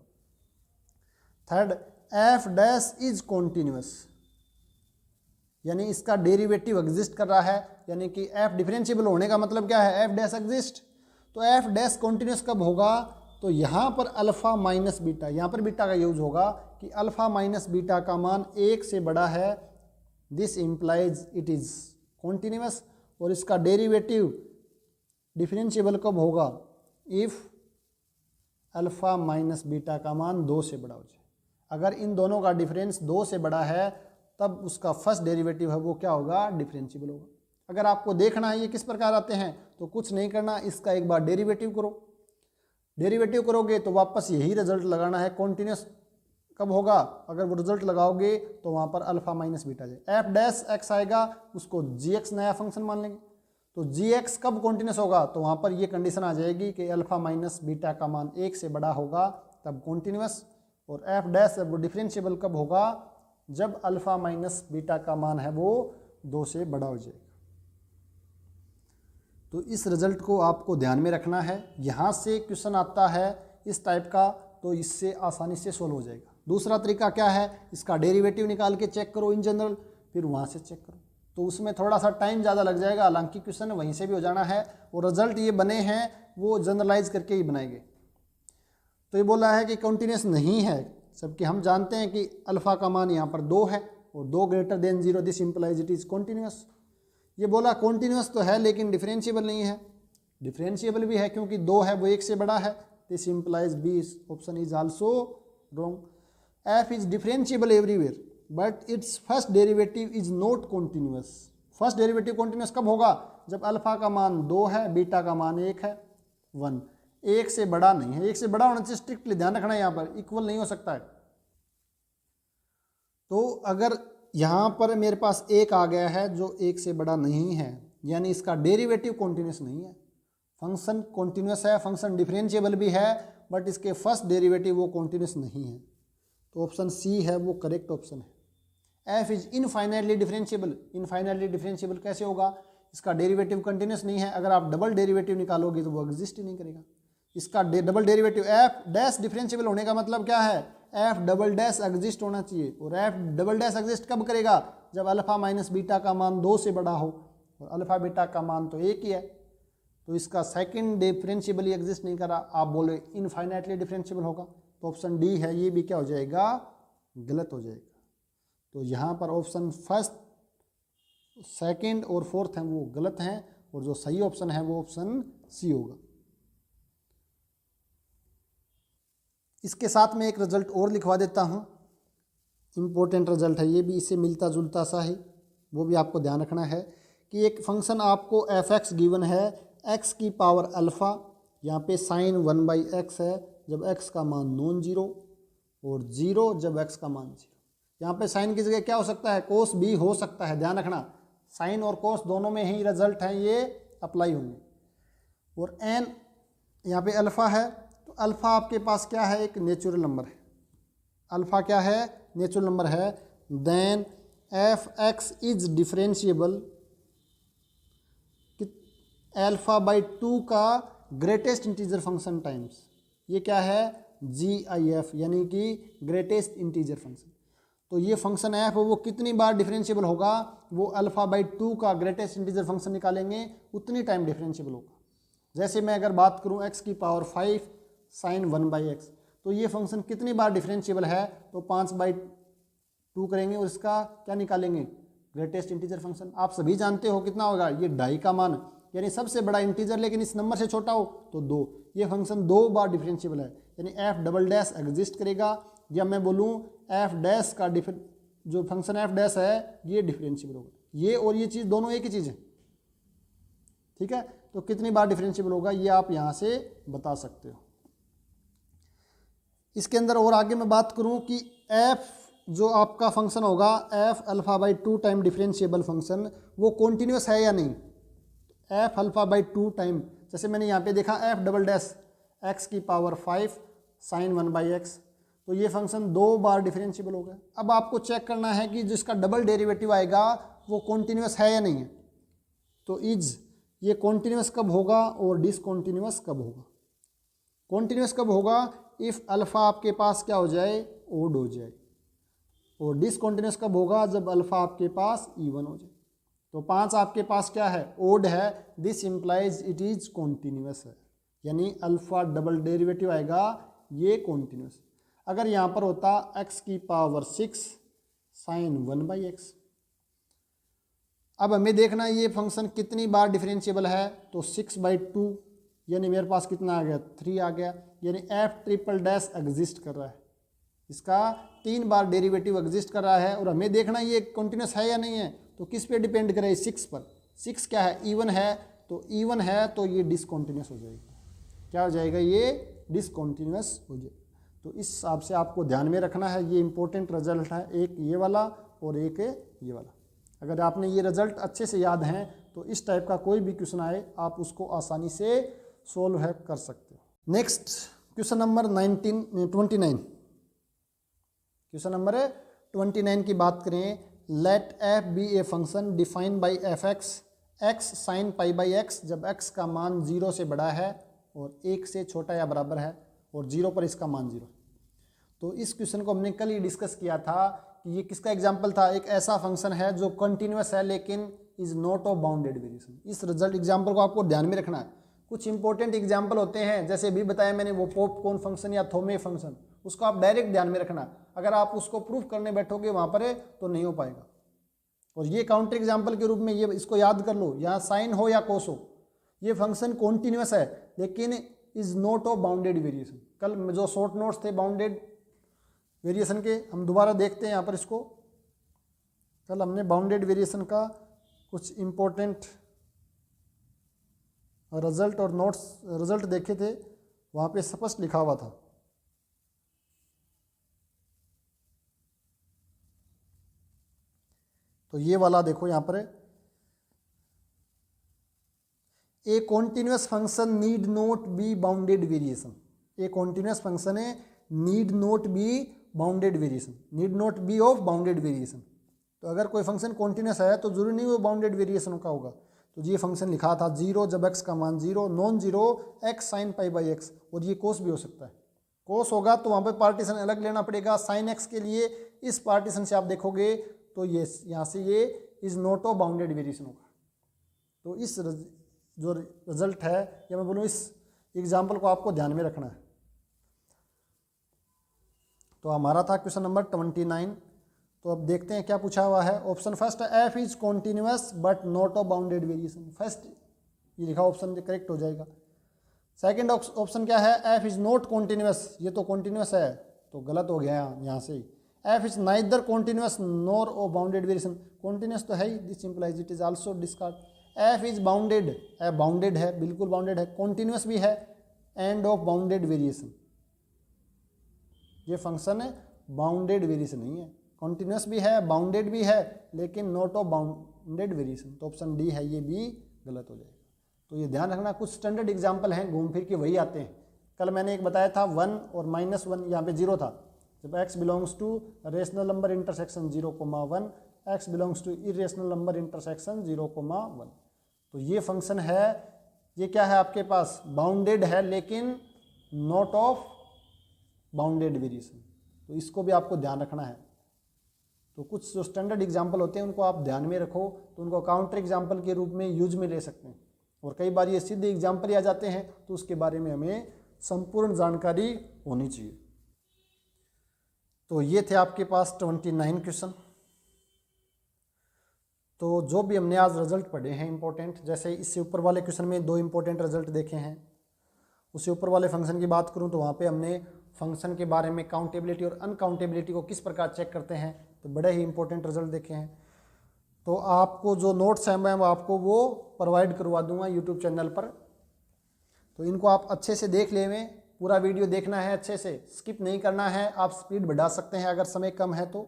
थर्ड, f' इज कॉन्टिन्यूस, यानी इसका डेरिवेटिव एग्जिस्ट कर रहा है, यानी कि f डिफरेंशिएबल होने का मतलब क्या है, f' एग्जिस्ट। तो f' कॉन्टिन्यूस कब होगा, तो यहाँ पर अल्फ़ा माइनस बीटा, यहाँ पर बीटा का यूज होगा कि अल्फ़ा माइनस बीटा का मान 1 से बड़ा है, this implies it is continuous. और इसका डेरिवेटिव डिफरेंशिएबल कब होगा, इफ़ अल्फ़ा माइनस बीटा का मान 2 से बड़ा हो जाए। अगर इन दोनों का डिफरेंस 2 से बड़ा है तब उसका फर्स्ट डेरिवेटिव है वो क्या होगा, डिफरेंशिएबल होगा। अगर आपको देखना है ये किस प्रकार आते हैं, तो कुछ नहीं करना, इसका एक बार डेरिवेटिव करो। डेरिवेटिव करोगे तो वापस यही रिजल्ट लगाना है, कॉन्टिन्यूस कब होगा, अगर वो रिजल्ट लगाओगे तो वहाँ पर अल्फा माइनस बीटा जाए। एफ डैश एक्स आएगा, उसको जी एक्स नया फंक्शन मान लेंगे। तो जी एक्स कब कॉन्टिन्यूस होगा, तो वहाँ पर ये कंडीशन आ जाएगी कि अल्फा माइनस बीटा का मान 1 से बड़ा होगा तब कॉन्टिन्यूस। और एफ डैश वो डिफरेंशिएबल कब होगा, जब अल्फा माइनस बीटा का मान है वो 2 से बड़ा हो जाएगा। तो इस रिजल्ट को आपको ध्यान में रखना है। यहाँ से क्वेश्चन आता है इस टाइप का तो इससे आसानी से सोल्व हो जाएगा। दूसरा तरीका क्या है, इसका डेरिवेटिव निकाल के चेक करो इन जनरल, फिर वहाँ से चेक करो, तो उसमें थोड़ा सा टाइम ज़्यादा लग जाएगा। हालांकि क्वेश्चन वहीं से भी हो जाना है और रिजल्ट ये बने हैं वो जनरलाइज करके ही बनाएंगे। तो ये बोला है कि कंटिन्यूस नहीं है, जबकि हम जानते हैं कि अल्फा का मान यहाँ पर 2 है और 2 greater than 0, this implies it is continuous. ये बोला कॉन्टिन्यूस तो है लेकिन डिफरेंशिएबल नहीं है। डिफरेंशिएबल भी है क्योंकि 2 है वो 1 से बड़ा है, this implies b option is also wrong. F is differentiable everywhere but its first derivative is not continuous. First derivative continuous कब होगा, जब अल्फा का मान 2 है, बीटा का मान 1 है, 1, 1 से बड़ा नहीं है। 1 से बड़ा होना चाहिए, स्ट्रिक्टली ध्यान रखना है, यहाँ पर इक्वल नहीं हो सकता है। तो अगर यहाँ पर मेरे पास 1 आ गया है जो 1 से बड़ा नहीं है, यानी इसका डेरिवेटिव कॉन्टिन्यूस नहीं है। फंक्शन कॉन्टिन्यूस है, फंक्शन डिफरेंशिएबल भी है, बट इसके फर्स्ट डेरिवेटिव वो कॉन्टिन्यूस नहीं है। तो ऑप्शन सी है वो करेक्ट ऑप्शन है। F is infinitely differentiable. Infinitely differentiable कैसे होगा, इसका डेरिवेटिव कंटिन्यूस नहीं है। अगर आप डबल डेरिवेटिव निकालोगे तो वो एग्जिस्ट ही नहीं करेगा। इसका double derivative F dash differentiable होने का मतलब क्या है, एफ डबल डैश एग्जिस्ट होना चाहिए। और एफ डबल डैश एग्जिस्ट कब करेगा, जब अल्फा माइनस बीटा का मान 2 से बड़ा हो, और अल्फा बीटा का मान तो 1 ही है। तो इसका सेकंड डिफरेंशिएबल एग्जिस्ट नहीं करा, आप बोले इनफाइनाइटली डिफरेंशिएबल होगा। तो ऑप्शन डी है ये भी क्या हो जाएगा, गलत हो जाएगा। तो यहाँ पर ऑप्शन फर्स्ट, सेकंड और फोर्थ हैं वो गलत हैं, और जो सही ऑप्शन है वो ऑप्शन सी होगा। इसके साथ में एक रिजल्ट और लिखवा देता हूँ, इम्पोर्टेंट रिजल्ट है ये भी, इससे मिलता जुलता सा है, वो भी आपको ध्यान रखना है कि एक फंक्शन आपको एफ एक्स गिवन है, एक्स की पावर अल्फ़ा, यहाँ पे साइन 1/x है जब x का मान नॉन जीरो, और 0 जब x का मान 0। यहाँ पे साइन की जगह क्या हो सकता है, कोस भी हो सकता है, ध्यान रखना। साइन और कोस दोनों में ही रिजल्ट हैं ये अप्लाई होंगे। और n यहाँ पे अल्फ़ा है, तो अल्फ़ा आपके पास क्या है, एक नेचुरल नंबर है। अल्फ़ा क्या है, नेचुरल नंबर है। Then f x is differentiable alpha by 2 का ग्रेटेस्ट इंटीजर फंक्शन टाइम्स, ये क्या है, GIF, यानी कि ग्रेटेस्ट इंटीजर फंक्शन। तो ये फंक्शन एफ वो कितनी बार डिफरेंशिएबल होगा, वो अल्फ़ा बाई 2 का ग्रेटेस्ट इंटीजर फंक्शन निकालेंगे उतनी टाइम डिफरेंशिएबल होगा। जैसे मैं अगर बात करूँ x की पावर 5 साइन 1/x, तो ये फंक्शन कितनी बार डिफरेंशिएबल है, तो 5/2 करेंगे और इसका क्या निकालेंगे, ग्रेटेस्ट इंटीजर फंक्शन। आप सभी जानते हो कितना होगा, ये 2.5 का मान, यानी सबसे बड़ा इंटीजर लेकिन इस नंबर से छोटा हो तो 2। ये फंक्शन 2 बार डिफरेंशिएबल है, यानी एफ डबल डैश एग्जिस्ट करेगा। या मैं बोलूँ एफ डैश का जो फंक्शन एफ डैश है ये डिफरेंशिएबल होगा। ये और ये चीज़ दोनों एक ही चीज़ है, ठीक है। तो कितनी बार डिफरेंशिएबल होगा ये आप यहाँ से बता सकते हो। इसके अंदर और आगे मैं बात करूँ कि एफ जो आपका फंक्शन होगा, F alpha by 2 time differentiable function, वो कॉन्टिन्यूस है या नहीं। एफ अल्फ़ा बाई 2 टाइम, जैसे मैंने यहाँ पे देखा एफ डबल डैश एक्स की पावर 5 साइन 1/x, तो ये फंक्शन 2 बार डिफरेंशिएबल हो गया। अब आपको चेक करना है कि जिसका डबल डेरिवेटिव आएगा वो कॉन्टिन्यूस है या नहीं है। तो इज ये कॉन्टिन्यूस कब होगा और डिसकॉन्टिन्यूस कब होगा। कॉन्टिन्यूस कब होगा, इफ़ अल्फ़ा आपके पास क्या हो जाए, ओड हो जाए। और डिसकॉन्टिन्यूस कब होगा, जब अल्फ़ा आपके पास इवन हो जाए। तो 5 आपके पास क्या है, ओड है, this implies it is continuous है, यानी अल्फ़ा डबल डेरिवेटिव आएगा ये कॉन्टिन्यूस। अगर यहाँ पर होता x की पावर 6 साइन 1/x, अब हमें देखना ये फंक्शन कितनी बार डिफरेंशिएबल है, तो 6/2, यानी मेरे पास कितना आ गया, 3 आ गया, यानी एफ ट्रिपल डैश एग्जिस्ट कर रहा है, इसका 3 बार डेरिवेटिव एग्जिस्ट कर रहा है। और हमें देखना ये कॉन्टिन्यूस है या नहीं है, तो किस पे डिपेंड करे, 6 पर। 6 क्या है, इवन है, तो इवन है तो ये डिसकॉन्टिन्यूस हो जाएगा। क्या हो जाएगा, ये डिसकॉन्टिन्यूस हो जाएगा। तो इस हिसाब से आपको ध्यान में रखना है। ये इंपॉर्टेंट रिजल्ट है, एक ये वाला और एक ये वाला। अगर आपने ये रिजल्ट अच्छे से याद हैं तो इस टाइप का कोई भी क्वेश्चन आए आप उसको आसानी से सोल्व है कर सकते हो। Next question number 29। Question number 29 की बात करें। Let f be a function define by f x sine pi by x, जब एक्स का मान 0 से बड़ा है और 1 से छोटा या बराबर है और 0 पर इसका मान 0। तो इस क्वेश्चन को हमने कल ही डिस्कस किया था कि ये किसका एग्जाम्पल था। एक ऐसा फंक्शन है जो कंटिन्यूस है लेकिन is not of bounded variation. इस रिजल्ट एग्जाम्पल को आपको ध्यान में रखना है। कुछ इंपॉर्टेंट एग्जाम्पल होते हैं, जैसे भी बताया मैंने वो पॉपकॉर्न फंक्शन या थोमे फंक्शन, उसको आप डायरेक्ट ध्यान में रखना। अगर आप उसको प्रूफ करने बैठोगे वहाँ पर तो नहीं हो पाएगा। और ये काउंटर एग्जाम्पल के रूप में ये इसको याद कर लो, यहाँ साइन हो या कोस हो, ये फंक्शन कॉन्टिन्यूस है लेकिन is not of bounded variation. कल जो शॉर्ट नोट्स थे बाउंडेड वेरिएशन के, हम दोबारा देखते हैं यहाँ पर इसको। कल हमने बाउंडेड वेरिएशन का कुछ इम्पोर्टेंट रिजल्ट और नोट्स रिजल्ट देखे थे, वहाँ पे स्पष्ट लिखा हुआ था। तो ये वाला देखो यहाँ पर, a continuous function need not be bounded variation. A continuous function है, need not be bounded variation, need not be of bounded variation. तो अगर कोई फंक्शन कॉन्टिन्यूस है तो जरूरी नहीं वो बाउंडेड वेरिएशन का होगा। तो ये फंक्शन लिखा था 0 जब x का मान 0, non zero x sign pi by x, और ये कोस भी हो सकता है। कोस होगा तो वहाँ पे पार्टीशन अलग लेना पड़ेगा। साइन x के लिए इस पार्टीशन से आप देखोगे तो ये यहाँ से ये is not of bounded variation होगा। तो इस जो रिजल्ट है या मैं बोलूँ इस एग्जाम्पल को आपको ध्यान में रखना है। तो हमारा था क्वेश्चन नंबर 29। तो अब देखते हैं क्या पूछा हुआ है। ऑप्शन फर्स्ट है F is continuous but not of bounded variation. First ये लिखा ऑप्शन करेक्ट हो जाएगा। सेकंड ऑप्शन क्या है, एफ इज नॉट कॉन्टिन्यूस, ये तो कॉन्टिन्यूस है तो गलत हो गया यहाँ से ही। F is neither continuous nor of bounded variation, continuous तो है ही, this implies it is also discard. F is bounded, f bounded है, बिल्कुल बाउंडेड है, कॉन्टिन्यूस भी है एंड ऑफ बाउंडेड वेरिएशन। ये फंक्शन है बाउंडेड वेरिएशन नहीं है, कॉन्टिन्यूस भी है बाउंडेड भी है लेकिन नॉट ऑफ बाउंडेड वेरिएशन। तो ऑप्शन डी है ये भी गलत हो जाएगा। तो ये ध्यान रखना, कुछ स्टैंडर्ड एग्जाम्पल हैं घूम फिर के वही आते हैं। कल मैंने एक बताया था 1 और -1 यहाँ पे 0 था। जब x belongs to rational number intersection 0,1, x belongs to irrational number intersection 0,1। तो ये फंक्शन है, ये क्या है आपके पास, बाउंडेड है लेकिन नॉट ऑफ बाउंडेड वेरिएशन। तो इसको भी आपको ध्यान रखना है। तो कुछ जो स्टैंडर्ड एग्जाम्पल होते हैं उनको आप ध्यान में रखो, तो उनको काउंटर एग्जाम्पल के रूप में यूज में ले सकते हैं। और कई बार ये सीधे एग्जाम्पल आ जाते हैं तो उसके बारे में हमें संपूर्ण जानकारी होनी चाहिए। तो ये थे आपके पास 29 क्वेश्चन। तो जो भी हमने आज रिजल्ट पढ़े हैं इंपॉर्टेंट, जैसे इससे ऊपर वाले क्वेश्चन में 2 इंपॉर्टेंट रिजल्ट देखे हैं। उससे ऊपर वाले फंक्शन की बात करूं तो वहाँ पे हमने फंक्शन के बारे में काउंटेबिलिटी और अनकाउंटेबिलिटी को किस प्रकार चेक करते हैं, तो बड़े ही इंपॉर्टेंट रिजल्ट देखे हैं। तो आपको जो नोट्स हैं मैं आपको वो प्रोवाइड करवा दूंगा यूट्यूब चैनल पर। तो इनको आप अच्छे से देख लें, पूरा वीडियो देखना है अच्छे से, स्किप नहीं करना है। आप स्पीड बढ़ा सकते हैं अगर समय कम है तो।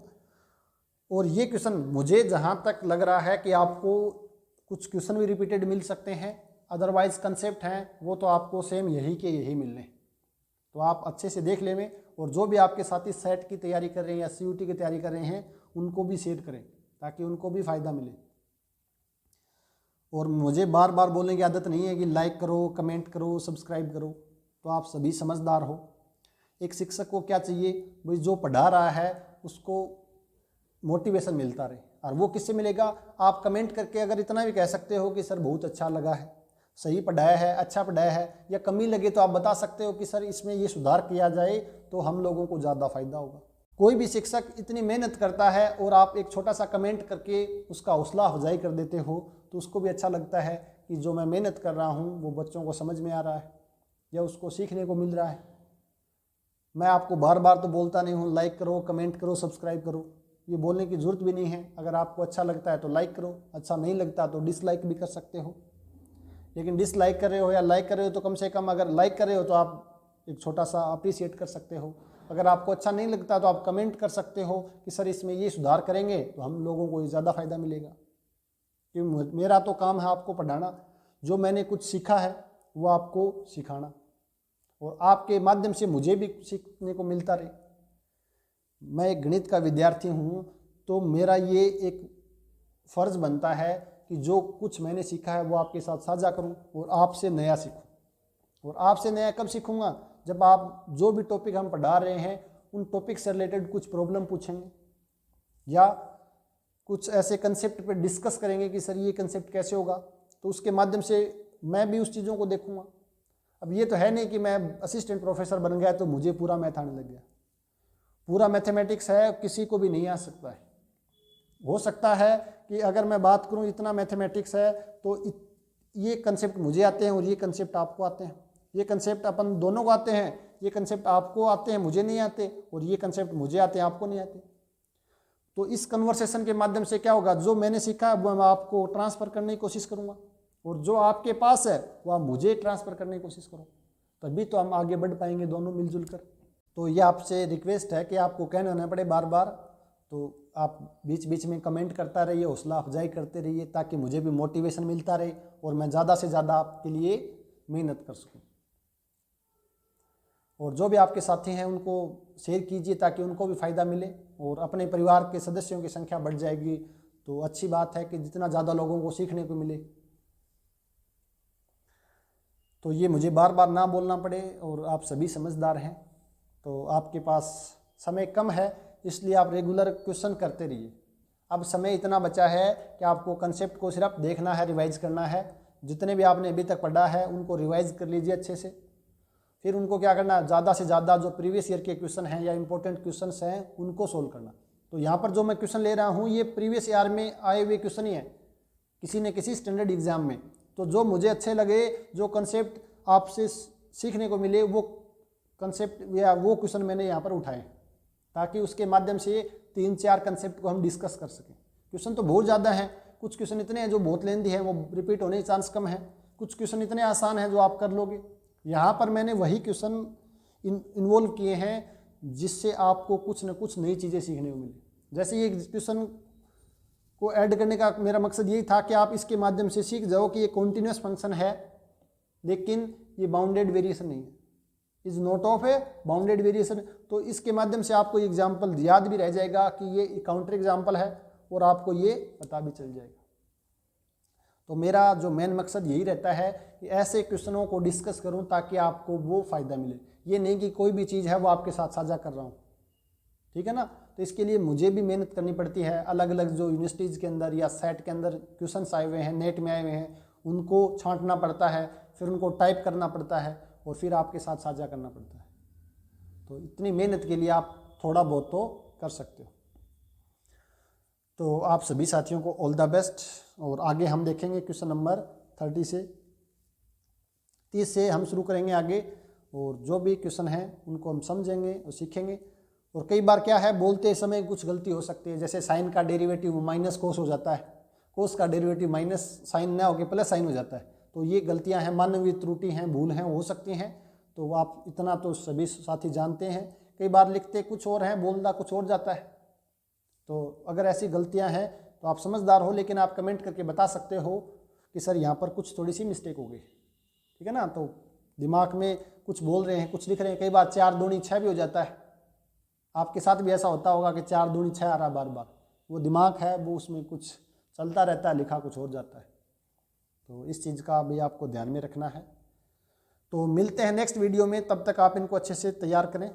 और ये क्वेश्चन मुझे जहाँ तक लग रहा है कि आपको कुछ क्वेश्चन भी रिपीटेड मिल सकते हैं, अदरवाइज कंसेप्ट हैं वो तो आपको सेम यही के यही मिलने। तो आप अच्छे से देख लें। और जो भी आपके साथी सेट की तैयारी कर रहे हैं या CUT की तैयारी कर रहे हैं उनको भी शेयर करें ताकि उनको भी फ़ायदा मिले। और मुझे बार बार बोलने की आदत नहीं है कि लाइक करो, कमेंट करो, सब्सक्राइब करो। तो आप सभी समझदार हो। एक शिक्षक को क्या चाहिए भाई, जो पढ़ा रहा है उसको मोटिवेशन मिलता रहे। और वो किससे मिलेगा, आप कमेंट करके अगर इतना भी कह सकते हो कि सर बहुत अच्छा लगा है, सही पढ़ाया है, अच्छा पढ़ाया है, या कमी लगे तो आप बता सकते हो कि सर इसमें ये सुधार किया जाए तो हम लोगों को ज़्यादा फायदा होगा। कोई भी शिक्षक इतनी मेहनत करता है और आप एक छोटा सा कमेंट करके उसका हौसला अफजाई कर देते हो तो उसको भी अच्छा लगता है कि जो मैं मेहनत कर रहा हूँ वो बच्चों को समझ में आ रहा है या उसको सीखने को मिल रहा है। मैं आपको बार बार तो बोलता नहीं हूँ लाइक करो, कमेंट करो, सब्सक्राइब करो, ये बोलने की ज़रूरत भी नहीं है। अगर आपको अच्छा लगता है तो लाइक करो, अच्छा नहीं लगता तो डिसलाइक भी कर सकते हो। लेकिन डिसलाइक कर रहे हो या लाइक कर रहे हो तो कम से कम अगर लाइक कर रहे हो तो आप एक छोटा सा अप्रिशिएट कर सकते हो। अगर आपको अच्छा नहीं लगता तो आप कमेंट कर सकते हो कि सर इसमें ये सुधार करेंगे तो हम लोगों को ज़्यादा फायदा मिलेगा। कि मेरा तो काम है आपको पढ़ाना, जो मैंने कुछ सीखा है वो आपको सिखाना, और आपके माध्यम से मुझे भी सीखने को मिलता रहे। मैं एक गणित का विद्यार्थी हूँ, तो मेरा ये एक फ़र्ज़ बनता है कि जो कुछ मैंने सीखा है वो आपके साथ साझा करूँ और आपसे नया सीखूँ। और आपसे नया कब सीखूँगा? जब आप जो भी टॉपिक हम पढ़ा रहे हैं उन टॉपिक से रिलेटेड कुछ प्रॉब्लम पूछेंगे या कुछ ऐसे कंसेप्ट पे डिस्कस करेंगे कि सर ये कंसेप्ट कैसे होगा, तो उसके माध्यम से मैं भी उस चीज़ों को देखूँगा। अब ये तो है नहीं कि मैं असिस्टेंट प्रोफेसर बन गया तो मुझे पूरा मैथ आने लग गया। पूरा मैथमेटिक्स है, किसी को भी नहीं आ सकता है। हो सकता है कि अगर मैं बात करूं इतना मैथमेटिक्स है तो ये कंसेप्ट मुझे आते हैं और ये कंसेप्ट आपको आते हैं, ये कंसेप्ट अपन दोनों को आते हैं, ये कंसेप्ट आपको आते हैं मुझे नहीं आते, और ये कंसेप्ट मुझे आते हैं आपको नहीं आते। तो इस कन्वर्सेशन के माध्यम से क्या होगा, जो मैंने सीखा वो मैं आपको ट्रांसफ़र करने की कोशिश करूँगा, और जो आपके पास है वो आप मुझे ट्रांसफ़र करने की कोशिश करो, तभी तो हम आगे बढ़ पाएंगे दोनों मिलजुल कर। तो ये आपसे रिक्वेस्ट है कि आपको कहना ना पड़े बार बार, तो आप बीच बीच में कमेंट करता रहिए, हौसला अफजाई करते रहिए, ताकि मुझे भी मोटिवेशन मिलता रहे और मैं ज़्यादा से ज़्यादा आपके लिए मेहनत कर सकूं। और जो भी आपके साथी हैं उनको शेयर कीजिए ताकि उनको भी फ़ायदा मिले, और अपने परिवार के सदस्यों की संख्या बढ़ जाएगी तो अच्छी बात है कि जितना ज़्यादा लोगों को सीखने को मिले। तो ये मुझे बार बार ना बोलना पड़े, और आप सभी समझदार हैं, तो आपके पास समय कम है, इसलिए आप रेगुलर क्वेश्चन करते रहिए। अब समय इतना बचा है कि आपको कंसेप्ट को सिर्फ देखना है, रिवाइज करना है। जितने भी आपने अभी तक पढ़ा है उनको रिवाइज कर लीजिए अच्छे से। फिर उनको क्या करना है, ज़्यादा से ज़्यादा जो प्रीवियस ईयर के क्वेश्चन हैं या इंपॉर्टेंट क्वेश्चन हैं उनको सोल्व करना। तो यहाँ पर जो मैं क्वेश्चन ले रहा हूँ ये प्रीवियस ईयर में आए हुए क्वेश्चन ही हैं, किसी न किसी स्टैंडर्ड एग्जाम में। तो जो मुझे अच्छे लगे, जो कंसेप्ट आपसे सीखने को मिले, वो कंसेप्ट या वो क्वेश्चन मैंने यहाँ पर उठाए, ताकि उसके माध्यम से 3-4 कंसेप्ट को हम डिस्कस कर सकें। क्वेश्चन तो बहुत ज़्यादा हैं, कुछ क्वेश्चन इतने हैं जो बहुत लेंदी हैं, वो रिपीट होने के चांस कम है, कुछ क्वेश्चन इतने आसान हैं जो आप कर लोगे। यहाँ पर मैंने वही क्वेश्चन इन्वॉल्व किए हैं जिससे आपको कुछ न कुछ नई चीज़ें सीखने को मिले। जैसे ये क्वेश्चन को ऐड करने का मेरा मकसद यही था कि आप इसके माध्यम से सीख जाओ कि ये कॉन्टिन्यूस फंक्शन है, लेकिन ये बाउंडेड वेरिएशन नहीं है, is not of a bounded variation. तो इसके माध्यम से आपको एग्जाम्पल याद भी रह जाएगा कि ये काउंटर एग्जाम्पल है, और आपको ये पता भी चल जाएगा। तो मेरा जो मेन मकसद यही रहता है कि ऐसे क्वेश्चनों को डिस्कस करूं ताकि आपको वो फ़ायदा मिले। ये नहीं कि कोई भी चीज़ है वो आपके साथ साझा कर रहा हूँ, ठीक है ना। तो इसके लिए मुझे भी मेहनत करनी पड़ती है। अलग अलग जो यूनिवर्सिटीज़ के अंदर या सेट के अंदर क्वेश्चन आए हुए हैं, नेट में आए हुए हैं, उनको छांटना पड़ता है, फिर उनको टाइप करना पड़ता है, और फिर आपके साथ साझा करना पड़ता है। तो इतनी मेहनत के लिए आप थोड़ा बहुत तो कर सकते हो। तो आप सभी साथियों को ऑल द बेस्ट, और आगे हम देखेंगे क्वेश्चन नंबर 30 से हम शुरू करेंगे आगे, और जो भी क्वेश्चन हैं उनको हम समझेंगे और सीखेंगे। और कई बार क्या है, बोलते समय कुछ गलती हो सकती है, जैसे साइन का डेरिवेटिव माइनस कोस हो जाता है, कोस का डेरिवेटिव माइनस साइन ना होकर प्लस साइन हो जाता है। तो ये गलतियां हैं, मानवीय त्रुटि हैं, भूल हैं, हो सकती हैं। तो आप इतना तो सभी साथी जानते हैं, कई बार लिखते कुछ और हैं, बोलना कुछ और जाता है। तो अगर ऐसी गलतियां हैं तो आप समझदार हो, लेकिन आप कमेंट करके बता सकते हो कि सर यहाँ पर कुछ थोड़ी सी मिस्टेक हो गई, ठीक है ना। तो दिमाग में कुछ बोल रहे हैं, कुछ लिख रहे हैं, कई बार 4 दूनी 6 भी हो जाता है। आपके साथ भी ऐसा होता होगा कि 4 दूनी 6 आ रहा बार बार, वो दिमाग है, वो उसमें कुछ चलता रहता है, लिखा कुछ और जाता है। तो इस चीज़ का भी आपको ध्यान में रखना है। तो मिलते हैं नेक्स्ट वीडियो में, तब तक आप इनको अच्छे से तैयार करें।